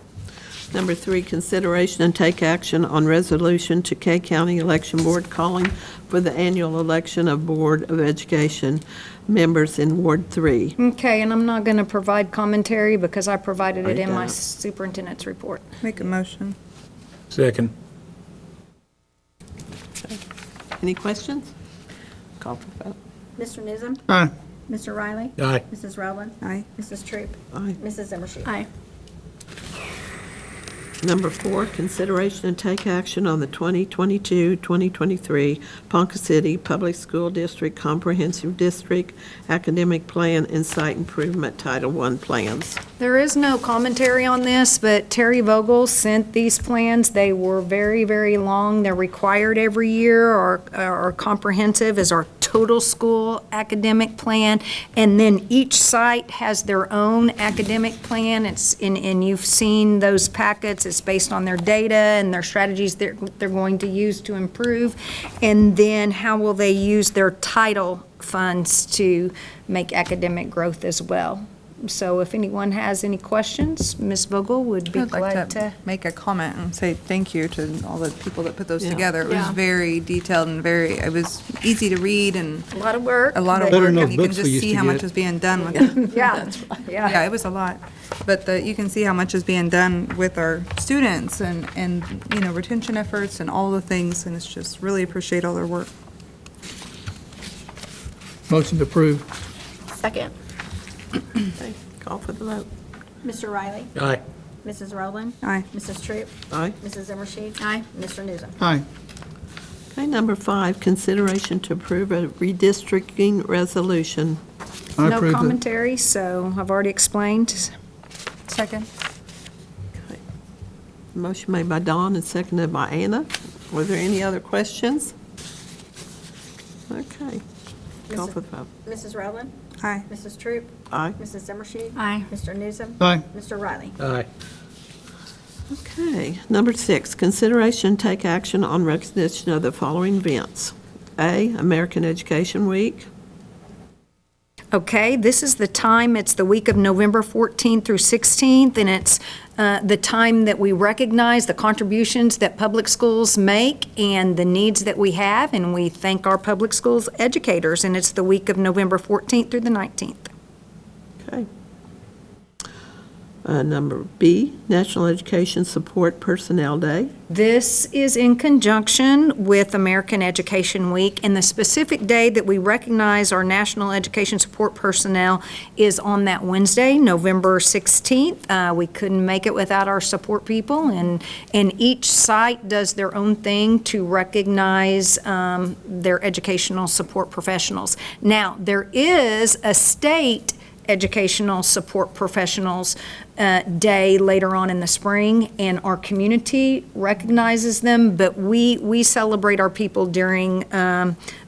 A: Number 3, consideration and take action on resolution to K County Election Board calling for the annual election of Board of Education members in Ward 3.
G: Okay, and I'm not going to provide commentary because I provided it in my
A: don't.
G: superintendent's report.
B: Make a motion.
L: Second.
A: Any questions? Call for vote.
D: Mr. Newsom?
J: Aye.
D: Mr. Riley?
L: Aye.
D: Mrs. Rowland?
B: Aye.
D: Mrs. Troop?
A: Aye.
D: Mrs. Zimmershed?
K: Aye.
A: Number 4, consideration and take action on the 2022-2023 Ponca City Public School District Comprehensive District Academic Plan and Site Improvement Title I plans.
G: There is no commentary on this, but Terry Vogel sent these plans. They were very, very long. They're required every year, or comprehensive is our total school academic plan. And then each site has their own academic plan. And you've seen those packets. It's based on their data and their strategies they're going to use to improve. And then how will they use their title funds to make academic growth as well. So if anyone has any questions, Ms. Vogel would be
M: I'd
G: glad
M: like
G: to.
M: to make a comment and say thank you to all the people that put those
A: Yeah.
M: together. It was very detailed and it was easy to read and
G: A lot of work.
M: a lot of
G: but-
M: work.
J: than those
M: And you can
J: books we
M: just
J: used
M: see
J: to
M: how much
J: get.
M: is being done with it.
G: Yeah,
M: Yeah, it was a lot. But you can see how much is being done with our students and retention efforts and all the things. And it's just really appreciate all their work.
J: Motion to approve.
B: Second.
A: Okay, call for the vote.
D: Mr. Riley?
L: Aye.
D: Mrs. Rowland?
M: Aye.
D: Mrs. Troop?
A: Aye.
D: Mrs. Zimmershed?
B: Aye.
D: Mr. Newsom?
J: Aye.
A: Okay, number 5, consideration to approve a redistricting resolution.
J: I
G: No
J: approve it.
G: commentary, so I've already explained.
M: Second.
A: Okay. Motion made by Dawn and seconded by Anna. Were there any other questions? Okay, call for the vote.
D: Mrs. Rowland?
M: Aye.
D: Mrs. Troop?
A: Aye.
D: Mrs. Zimmershed?
B: Aye.
D: Mr. Newsom?
J: Aye.
D: Mr. Riley?
L: Aye.
A: Okay, number 6, consideration and take action on recognition of the following events. A, American Education Week.
G: Okay, this is the time, it's the week of November 14th through 16th, and it's the time that we recognize the contributions that public schools make and the needs that we have, and we thank our public schools educators, and it's the week of November 14th through the 19th.
A: Okay. Number B, National Education Support Personnel Day.
G: This is in conjunction with American Education Week, and the specific day that we recognize our national education support personnel is on that Wednesday, November 16th. We couldn't make it without our support people, and each site does their own thing to recognize their educational support professionals. Now, there is a state educational support professionals day later on in the spring, and our community recognizes them, but we celebrate our people during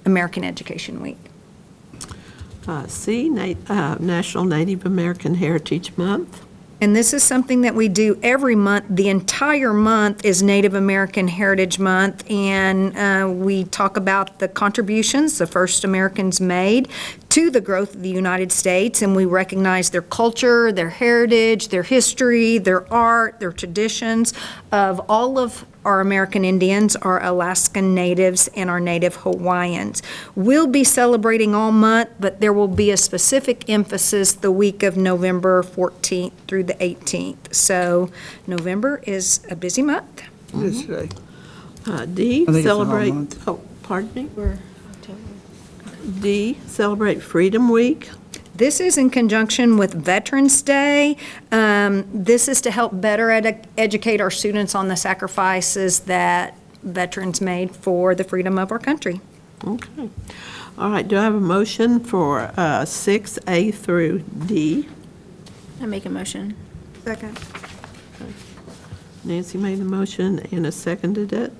G: American Education Week.
A: C, National Native American Heritage Month.
G: And this is something that we do every month. The entire month is Native American Heritage Month, and we talk about the contributions the first Americans made to the growth of the United States, and we recognize their culture, their heritage, their history, their art, their traditions of all of our American Indians, our Alaskan Natives, and our Native Hawaiians. We'll be celebrating all month, but there will be a specific emphasis the week of November 14th through the 18th. So November is a busy month.
J: Yes, today.
A: D,
J: I think it's an all
A: celebrate,
J: month.
A: oh, pardon me? D, celebrate Freedom Week.
G: This is in conjunction with Veterans Day. This is to help better educate our students on the sacrifices that veterans made for the freedom of our country.
A: Okay. All right, do I have a motion for 6A through D?
B: I make a motion.
M: Second.
A: Nancy made the motion, Anna seconded it.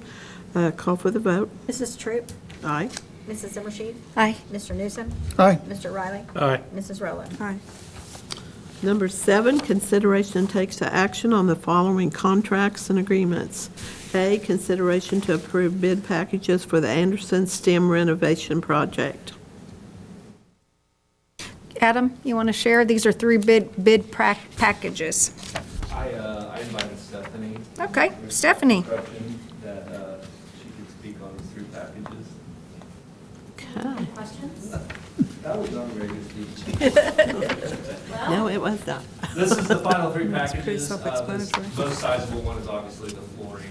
A: Call for the vote.
D: Mrs. Troop?
A: Aye.
D: Mrs. Zimmershed?
B: Aye.
D: Mr. Newsom?
J: Aye.
D: Mr. Riley?
L: Aye.
D: Mrs. Rowland?
M: Aye.
A: Number 7, consideration takes to action on the following contracts and agreements. A, consideration to approve bid packages for the Anderson STEM renovation project.
G: Adam, you want to share? These are 3 bid packages.
C: I invited Stephanie.
G: Okay, Stephanie.
C: Instruction that she could speak on these 3 packages.
A: Okay.
F: Questions?
C: That was not ready to speak.
A: No, it was not.
C: This is the final 3
M: pretty
C: packages. The
M: self-explanatory.
C: most sizable one is obviously the flooring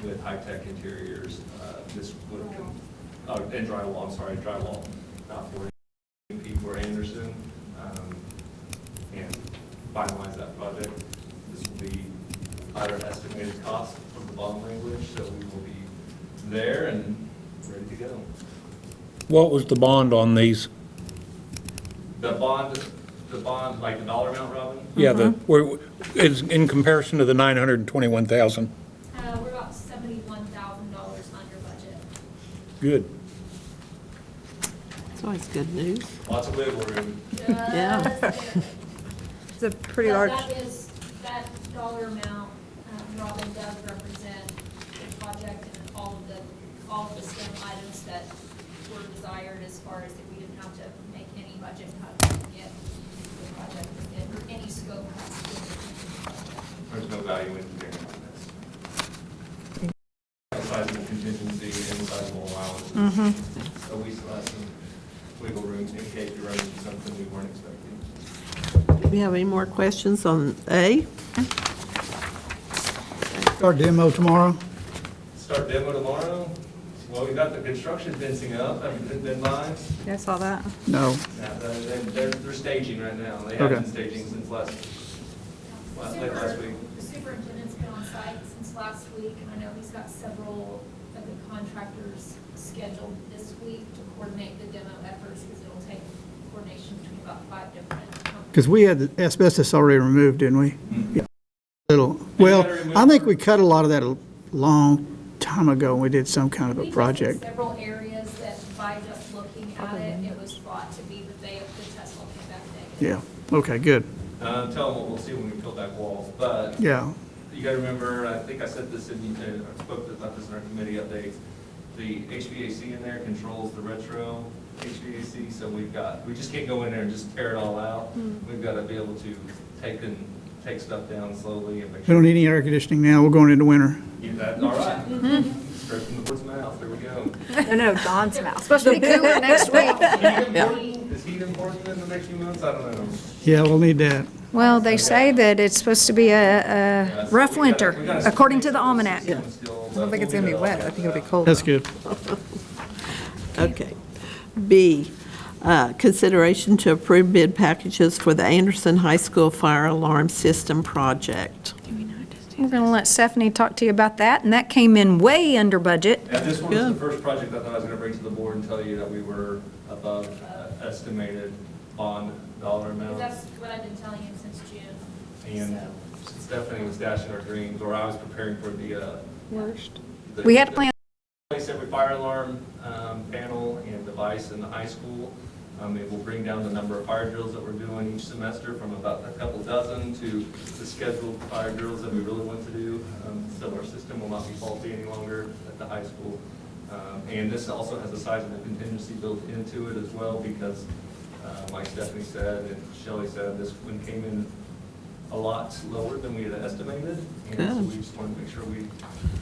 C: with high-tech interiors. This would have come, and drywall, I'm sorry, drywall, not flooring. For Anderson, and finalize that project. This will be our estimated cost from the bond language, so we will be there and ready to go.
L: What was the bond on these?
C: The bond, like the dollar amount, Robin?
L: Yeah, it's in comparison to the 921,000.
F: We're about $71,000 under budget.
L: Good.
A: It's always good news.
C: Lots of wiggle room.
A: Yeah.
M: It's a pretty large.
F: That dollar amount, Robin, does represent the project and all of the STEM items that were desired, as far as if we didn't have to make any budget cuts to get the project within, or any scope cuts.
C: There's no value engineering on this. Sizable contingency and sizable allowance. So we still have some wiggle room in case we run into something we weren't expecting.
A: Do we have any more questions on A?
J: Start demo tomorrow.
C: Start demo tomorrow. Well, we got the construction fencing up. Have you been by?
M: Yeah, I saw that.
J: No.
C: Yeah, they're staging right now. They have been staging since late last week.
F: The superintendent's been on site since last week, and I know he's got several of the contractors scheduled this week to coordinate the demo efforts, because it'll take coordination between about 5 different companies.
J: Because we had the asbestos already removed, didn't we? Yeah. Little. Well, I think we cut a lot of that a long time ago when we did some kind of a project.
F: We tested several areas that, by just looking at it, it was thought to be that the test will come back negative.
J: Yeah, okay, good.
C: Tell them what we'll see when we fill back walls. But
J: Yeah,
C: you got to remember, I think I said this I spoke about this in our committee updates. The HVAC in there controls the retro HVAC, so we just can't go in there and just tear it all out. We've got to be able to take stuff down slowly and make
J: we
C: sure.
J: don't need any air conditioning now, we're going into winter.
C: Yeah, that's all right. Straight from the board's mouth, there we go.
D: No, Don's mouth. Supposed to be cooler next week.
C: Is heat important in the next few months? I don't know.
J: Yeah, we'll need that.
G: Well, they say that it's supposed to be a rough winter, according to the almanac.
M: I don't think it's gonna be wet. I think it'll be cold.
J: That's good.
A: Okay. B, consideration to approve bid packages for the Anderson High School Fire Alarm System Project.
G: We're going to let Stephanie talk to you about that, and that came in way under budget.
C: Yeah, this one was the first project I thought I was going to bring to the board and tell you that we were above estimated bond dollar amount.
F: That's what I've been telling him since June.
C: And Stephanie was dashing our dreams, or I was preparing for the
G: Worst. We had a plan.
C: Replace every fire alarm panel and device in the high school. It will bring down the number of fire drills that we're doing each semester from about a couple dozen to the scheduled fire drills that we really want to do. So our system will not be faulty any longer at the high school. And this also has a sizable contingency built into it as well, because like Stephanie said and Shelley said, this one came in a lot lower than we had estimated. And so we just wanted to make sure we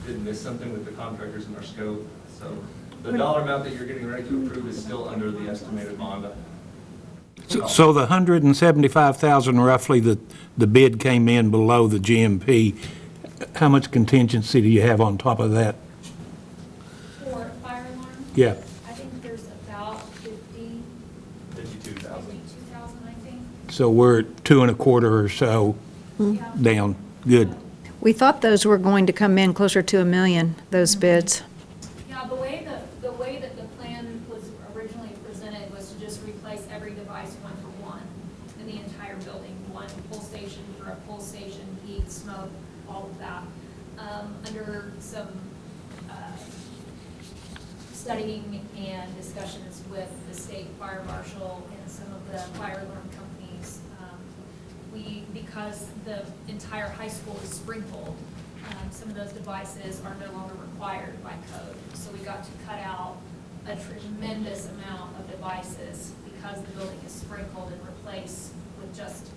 C: didn't miss something with the contractors in our scope. So the dollar amount that you're getting ready to approve is still under the estimated bond.
L: So the 175,000 roughly, the bid came in below the GMP. How much contingency do you have on top of that?
F: For fire alarm?
L: Yeah.
F: I think there's about 52,000, I think.
L: So we're at 2.25 or so down. Good.
G: We thought those were going to come in closer to $1 million, those bids.
F: Yeah, the way that the plan was originally presented was to just replace every device one for one in the entire building. One pull station for a pull station, heat, smoke, all of that. Under some studying and discussions with the state fire marshal and some of the fire alarm companies, because the entire high school is sprinkled, some of those devices are no longer required by code. So we got to cut out a tremendous amount of devices because the building is sprinkled and replaced with just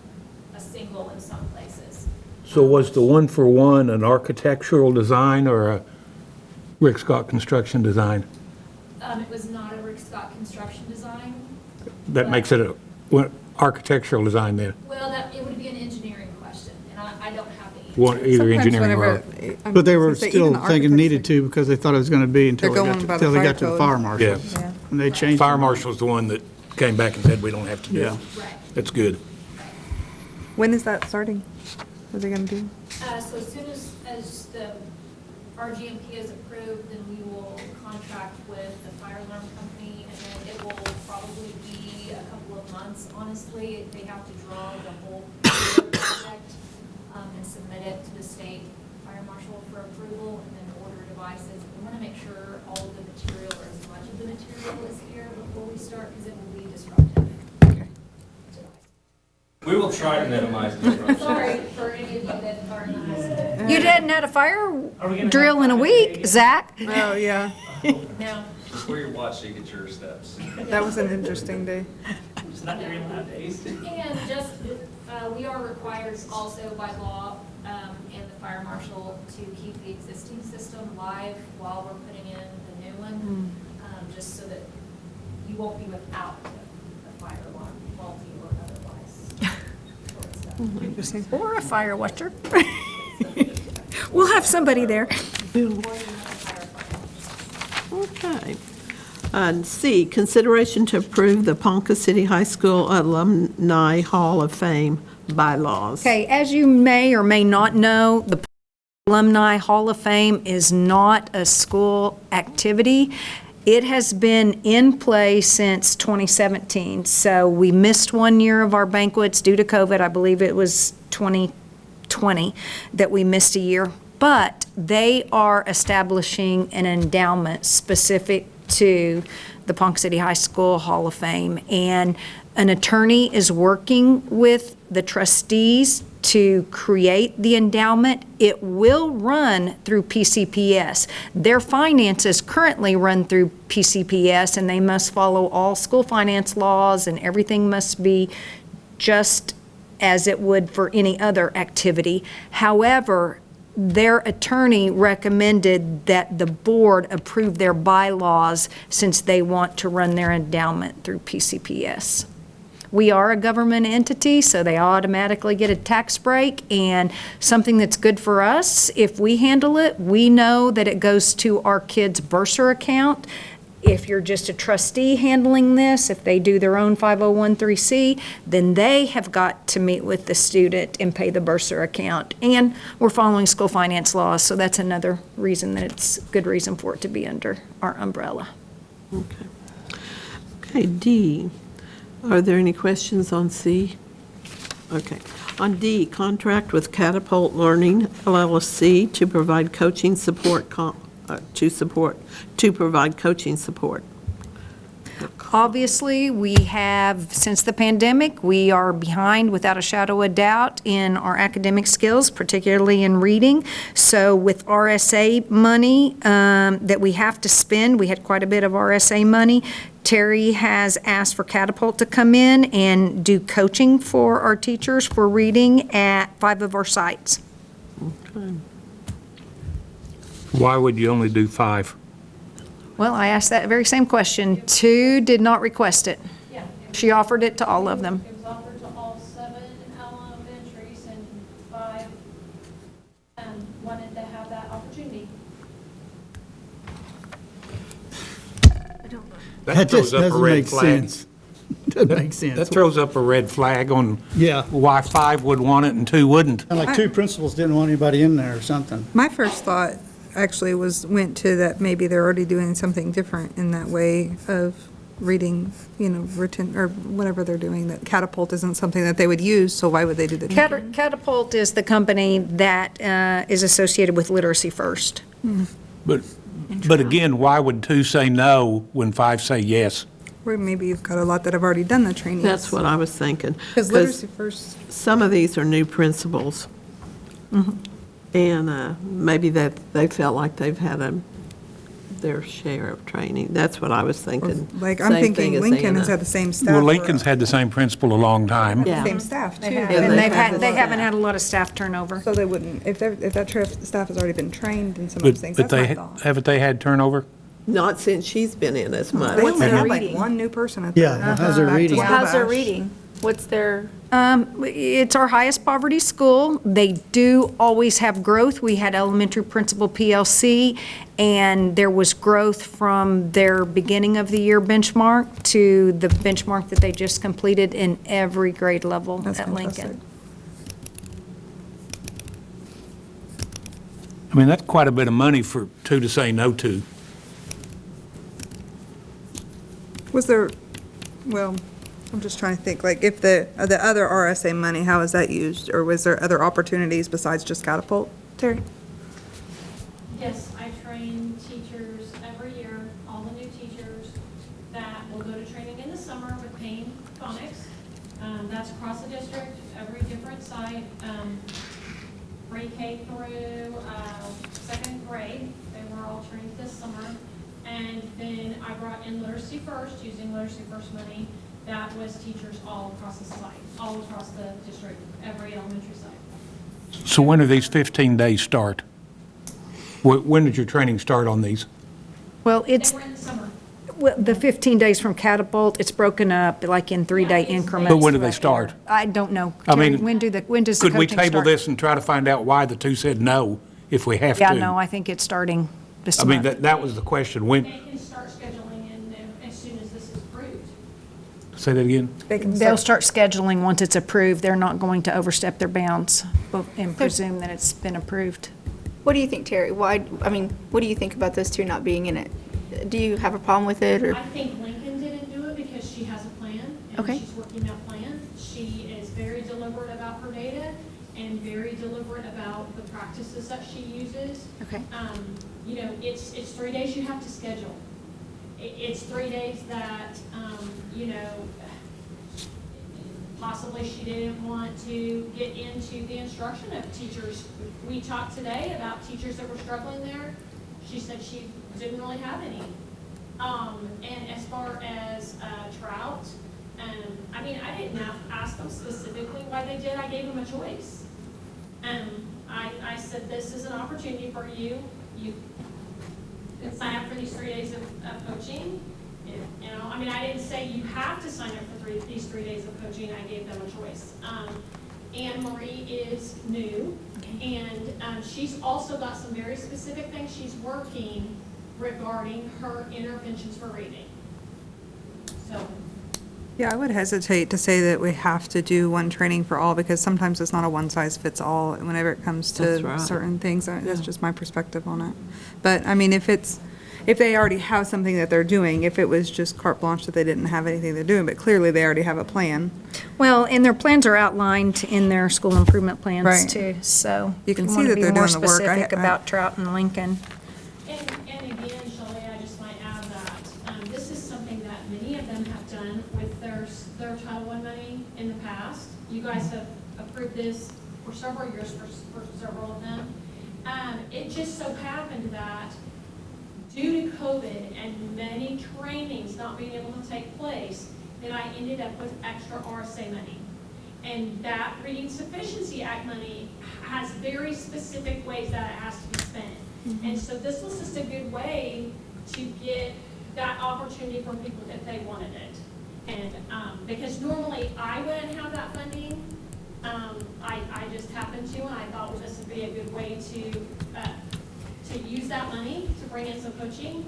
F: a single in some places.
L: So was the 1-for-1 an architectural design or a Rick Scott construction design?
F: It was not a Rick Scott construction design.
L: That makes it a architectural design then?
F: Well, it would be an engineering question, and I don't have the answer.
L: Either engineering or...
J: But they were still thinking needed to because they thought it was going to be until they got to the fire marshal.
L: Yeah.
J: And they changed.
L: Fire marshal's the one that came back and said we don't have to do it.
J: Yeah.
F: Right.
L: That's good.
M: When is that starting? are they gonna do?
N: So as soon as the RGMP is approved, then we will contract with the fire alarm company, and then it will probably be a couple of months, honestly. They have to draw the whole project and submit it to the state fire marshal for approval, and then order devices. We want to make sure all of the material, or as much of the material is here before we start, because it will be disruptive.
C: We will try to minimize disruption.
N: Sorry for any of you that are in the high school.
G: You hadn't had a fire
I: Are we gonna
G: drill
I: have
G: in a
I: fire
G: week,
I: again?
G: Zach.
M: Oh, yeah,
N: No.
C: Just wear your watch so you get your steps.
M: that was an interesting day.
I: It's not during lab days.
N: And just, we are required also by law, and the fire marshal to keep the existing system live while we're putting in the new one, just so that you won't be without a fire alarm, faulty or otherwise.
M: Interesting.
G: Or a fire watcher. We'll have somebody there.
A: Okay. And C, consideration to approve the Ponca City High School Alumni Hall of Fame bylaws.
G: Okay, as you may or may not know, the Alumni Hall of Fame is not a school activity. It has been in play since 2017, so we missed 1 year of our banquets due to COVID. I believe it was 2020 that we missed a year. But they are establishing an endowment specific to the Ponca City High School Hall of Fame. And an attorney is working with the trustees to create the endowment. It will run through PCPS. Their finances currently run through PCPS, and they must follow all school finance laws, and everything must be just as it would for any other activity. However, their attorney recommended that the board approve their bylaws since they want to run their endowment through PCPS. We are a government entity, so they automatically get a tax break, and something that's good for us, if we handle it, we know that it goes to our kids' bursar account. If you're just a trustee handling this, if they do their own 501(c), then they have got to meet with the student and pay the bursar account. And we're following school finance laws, so that's another reason that it's a good reason for it to be under our umbrella.
A: Okay. Okay, D. Are there any questions on C? Okay. On D, contract with Catapult Learning LLC to provide coaching support, to provide coaching support.
G: Obviously, we have, since the pandemic, we are behind without a shadow of doubt in our academic skills, particularly in reading. So with RSA money that we have to spend, we had quite a bit of RSA money. Terry has asked for Catapult to come in and do coaching for our teachers for reading at 5 of our sites.
A: Okay.
L: Why would you only do 5?
G: Well, I asked that very same question. 2 did not request it.
N: Yeah.
G: She offered it to all of them.
N: It was offered to all 7 elementaries, and 5 wanted to have that opportunity.
L: That
J: just
L: throws up a
J: doesn't
L: red
J: make
L: flag.
J: sense. Doesn't make sense.
L: That throws up a red flag on
J: Yeah.
L: why 5 would want it and 2 wouldn't.
J: Like 2 principals didn't want anybody in there or something.
M: My first thought actually went to that maybe they're already doing something different in that way of reading, written, or whatever they're doing, that Catapult isn't something that they would use, so why would they do the training?
G: Catapult is the company that is associated with Literacy First.
L: But again, why would 2 say no when 5 say yes?
M: Or maybe you've got a lot that have already done the training.
A: That's what I was thinking.
M: Because Literacy First,
A: Some of these are new principals. And maybe that they felt like they've had their share of training. That's what I was thinking.
M: like, I'm
A: Same thing
M: thinking
A: as
M: Lincoln has
A: Anna.
M: had the same staff.
L: Well, Lincoln's had the same principal a long time.
A: Yeah.
M: Same staff, too.
G: And
A: they've had
G: they
A: the
G: haven't
A: staff.
G: had a lot of staff turnover.
M: So they wouldn't, if that staff has already been trained in some of those things,
L: But
M: that's
L: they,
M: my thought.
L: haven't they had turnover?
A: Not since she's been in as much.
M: They only had like
K: reading?
M: one new person at
J: Yeah,
M: the.
J: how's their
M: back to
J: reading?
M: school
K: How's their
M: bash.
K: reading? What's their,
G: It's our highest poverty school. They do always have growth. We had elementary principal PLC, and there was growth from their beginning of the year benchmark to the benchmark that they just completed in every grade level
M: That's
G: at
M: fantastic.
G: Lincoln.
L: I mean, that's quite a bit of money for two to say no to.
M: Was there, well, I'm just trying to think, like, if the other RSA money, how is that used? Or was there other opportunities besides just Catapult, Terry?
N: Yes, I train teachers every year, all the new teachers that will go to training in the summer with pain phonics. That's across the district, every different site, pre-K through second grade. They were all trained this summer. And then I brought in Literacy First, using Literacy First money. That was teachers all across the site, all across the district, every elementary site.
L: So when do these 15 days start? When did your training start on these?
G: Well,
N: They
G: it's,
N: were in the summer.
G: well, the 15 days from Catapult, it's broken up like in 3-day increments.
L: But when do they start?
G: I don't know.
L: I
G: Terry,
L: mean,
G: when does the coaching
L: Could we table
G: start?
L: this and try to find out why the two said no, if we have to?
G: Yeah, no, I think it's starting this
L: I mean,
G: month.
L: that was the question. When,
N: They can start scheduling in as soon as this is approved.
L: say that again?
G: They'll start scheduling once it's approved. They're not going to overstep their bounds and presume that it's been approved.
K: What do you think, Terry? Why, I mean, what do you think about those two not being in it? Do you have a problem with it, or?
N: I think Lincoln didn't do it because she has a plan, and
K: Okay.
N: she's working that plan. She is very deliberate about her data and very deliberate about the practices that she uses.
K: Okay.
N: You know, it's 3 days you have to schedule. It's 3 days that, you know, possibly she didn't want to get into the instruction of teachers. We talked today about teachers that were struggling there. She said she didn't really have any. And as far as Trout, I mean, I didn't ask them specifically why they did. I gave them a choice. I said, this is an opportunity for you. You can sign up for these 3 days of coaching. You know, I mean, I didn't say you have to sign up for these 3 days of coaching. I gave them a choice. Anne Marie is new, and she's also got some very specific things she's working regarding her interventions for reading. So.
M: Yeah, I would hesitate to say that we have to do one training for all, because sometimes it's not a one-size-fits-all whenever it comes
A: That's
M: to
A: right.
M: certain things. That's just my perspective on it. But, I mean, if they already have something that they're doing, if it was just carte blanche that they didn't have anything they're doing, but clearly they already have a plan.
G: Well, and their plans are outlined in their school improvement plans
M: Right.
G: too, so.
M: You can
G: we
M: see
G: wanna
M: that
G: be
M: they're
G: more
M: doing the work.
G: specific about Trout and Lincoln.
N: And again, Shelley, I just might add that this is something that many of them have done with their Title I money in the past. You guys have approved this for several years for several of them. It just so happened that due to COVID and many trainings not being able to take place, that I ended up with extra RSA money. And that Reading Sufficiency Act money has very specific ways that it has to be spent. And so this was just a good way to get that opportunity for people if they wanted it. And because normally I wouldn't have that funding, I just happened to, and I thought, well, this would be a good way to use that money to bring in some coaching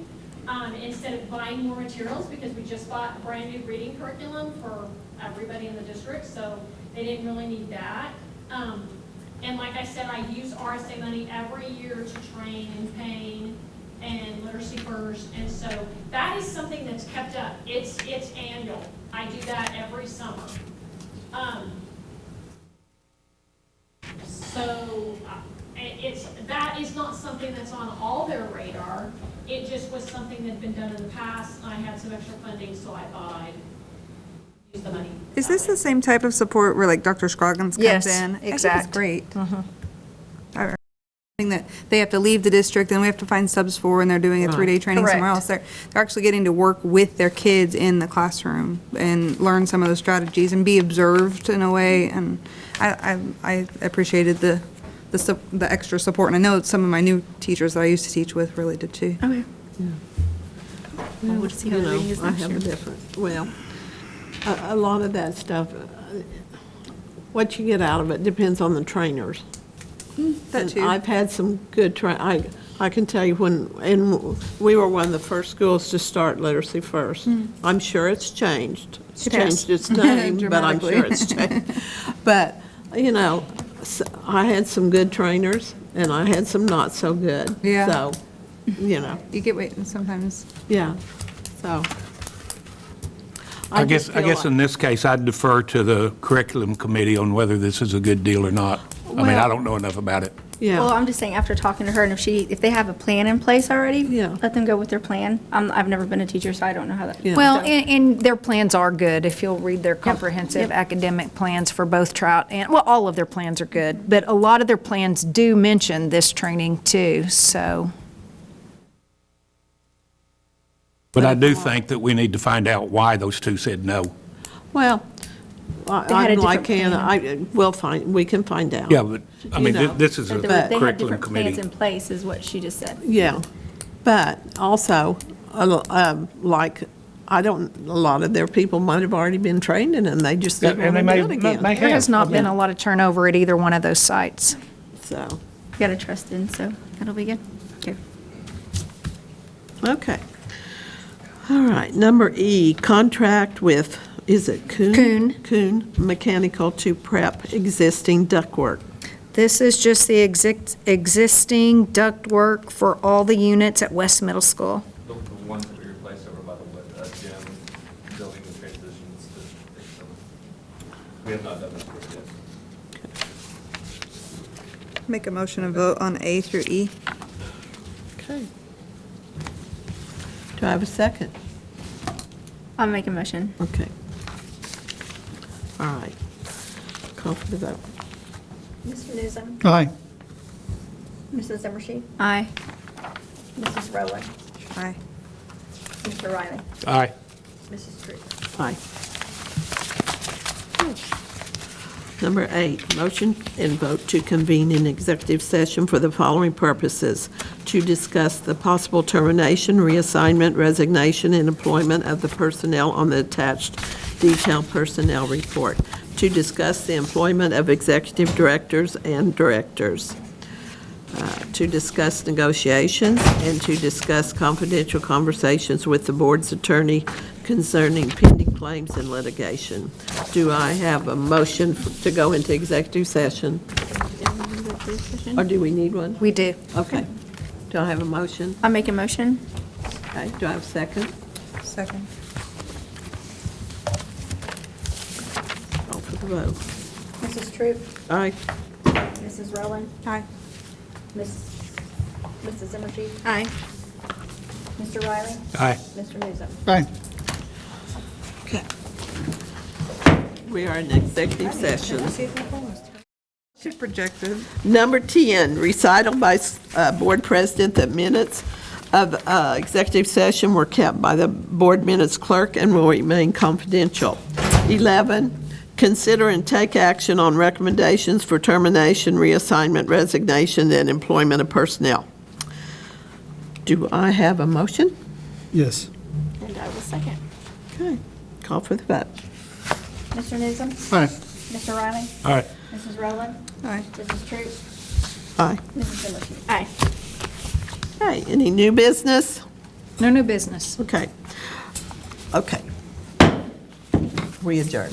N: instead of buying more materials, because we just bought a brand new reading curriculum for everybody in the district, so they didn't really need that. And like I said, I use RSA money every year to train in pain and Literacy First, and so that is something that's kept up. It's annual. I do that every summer. So that is not something that's on all their radar. It just was something that had been done in the past. I had some extra funding, so I thought I'd use the money.
M: Is this the same type of support where like Dr. Scroggins comes
G: Yes,
M: in? I think
G: exact.
M: it's great. That they have to leave the district and we have to find subs for, and they're doing a 3-day training somewhere
G: Correct.
M: else. They're actually getting to work with their kids in the classroom and learn some of those strategies and be observed in a way. And I appreciated the extra support. And I know some of my new teachers that I used to teach with really did too.
K: Okay.
A: Well,
K: We'll see how the reading is
A: I
K: next
A: have
K: year.
A: a different, well, a lot of that stuff, what you get out of it depends on the trainers.
M: That
A: And
M: too.
A: I've had some good I can tell you and we were one of the first schools to start Literacy First. I'm sure it's changed. It's
M: It has.
A: changed its name, but I'm
M: Dramatically.
A: sure it's changed. But, you know, I had some good trainers, and I had some not so good.
M: Yeah.
A: So, you know,
M: You get waiting sometimes.
A: yeah, so.
L: I
A: just
L: guess
A: feel
L: in this case, I'd defer to the curriculum committee on whether this is a good deal or not. I mean, I don't know enough about it.
A: Yeah.
K: Well, I'm just saying, after talking to her, and if they have a plan in place already,
A: Yeah.
K: let them go with their plan. I've never been a teacher, so I don't know how that.
A: Yeah.
G: Well,
K: so-
G: and their plans are good, if you'll read their comprehensive academic plans for both Trout and, well, all of their plans are good, but a lot of their plans do mention this training too, so.
L: But I do think that we need to find out why those two said no.
A: Well,
K: They had a
A: I'm
K: different
A: like
K: plan.
A: Hannah, we can find out.
L: Yeah, but, I mean,
A: You know.
L: this is a
K: They had
L: curriculum
K: different plans
L: committee.
K: in place, is what she just said.
A: Yeah, but also, like, a lot of their people might have already been trained in it, and they just didn't
L: And
A: want
L: they
A: to do it again.
G: There has not been a lot of turnover at either one of those sites.
A: So,
K: You got to trust in, so that'll be good. Okay.
A: okay. All right, number E, contract with, is it Kuhn? Kuhn Mechanical to prep existing ductwork.
G: This is just the existing ductwork for all the units at West Middle School.
C: The ones that we replaced over by the gym, building the transitions to fix them. We have not done this work yet.
M: Make a motion and vote on A through E.
A: Okay. Do I have a second?
K: I'll make a motion.
A: Okay. All right. Call for the vote.
D: Mr. Newsom,
J: Aye.
D: Mrs. Zimmershed,
K: Aye.
D: Mrs. Rowland,
M: Aye.
D: Mr. Riley,
L: Aye.
D: Mrs. Troop.
A: Aye. Number 8, motion and vote to convene an executive session for the following purposes: to discuss the possible termination, reassignment, resignation, and employment of the personnel on the attached detailed personnel report, to discuss the employment of executive directors and directors, to discuss negotiations, and to discuss confidential conversations with the board's attorney concerning pending claims and litigation. Do I have a motion to go into executive session? Or do we need one?
G: We do.
A: Okay. Do I have a motion?
K: I'll make a motion.
A: Okay. Do I have a second?
M: Second.
A: Call for the vote.
D: Mrs. Troop,
A: Aye.
D: Mrs. Rowland,
M: Aye.
D: Mrs. Zimmershed,
K: Aye.
D: Mr. Riley,
L: Aye.
D: Mr. Newsom.
J: Aye.
A: Okay. We are in executive session.
M: She's projected.
A: Number 10, recital by Board President that minutes of executive session were kept by the Board Minutes Clerk and will remain confidential. 11, consider and take action on recommendations for termination, reassignment, resignation, and employment of personnel. Do I have a motion?
J: Yes.
K: And I will second.
A: Okay, call for the vote.
D: Mr. Newsom,
J: Aye.
D: Mr. Riley,
L: Aye.
D: Mrs. Rowland,
M: Aye.
D: Mrs. Troop,
A: Aye.
D: Mrs. Zimmershed.
K: Aye.
A: Okay, any new business?
G: No new business.
A: Okay. Okay. We adjourn.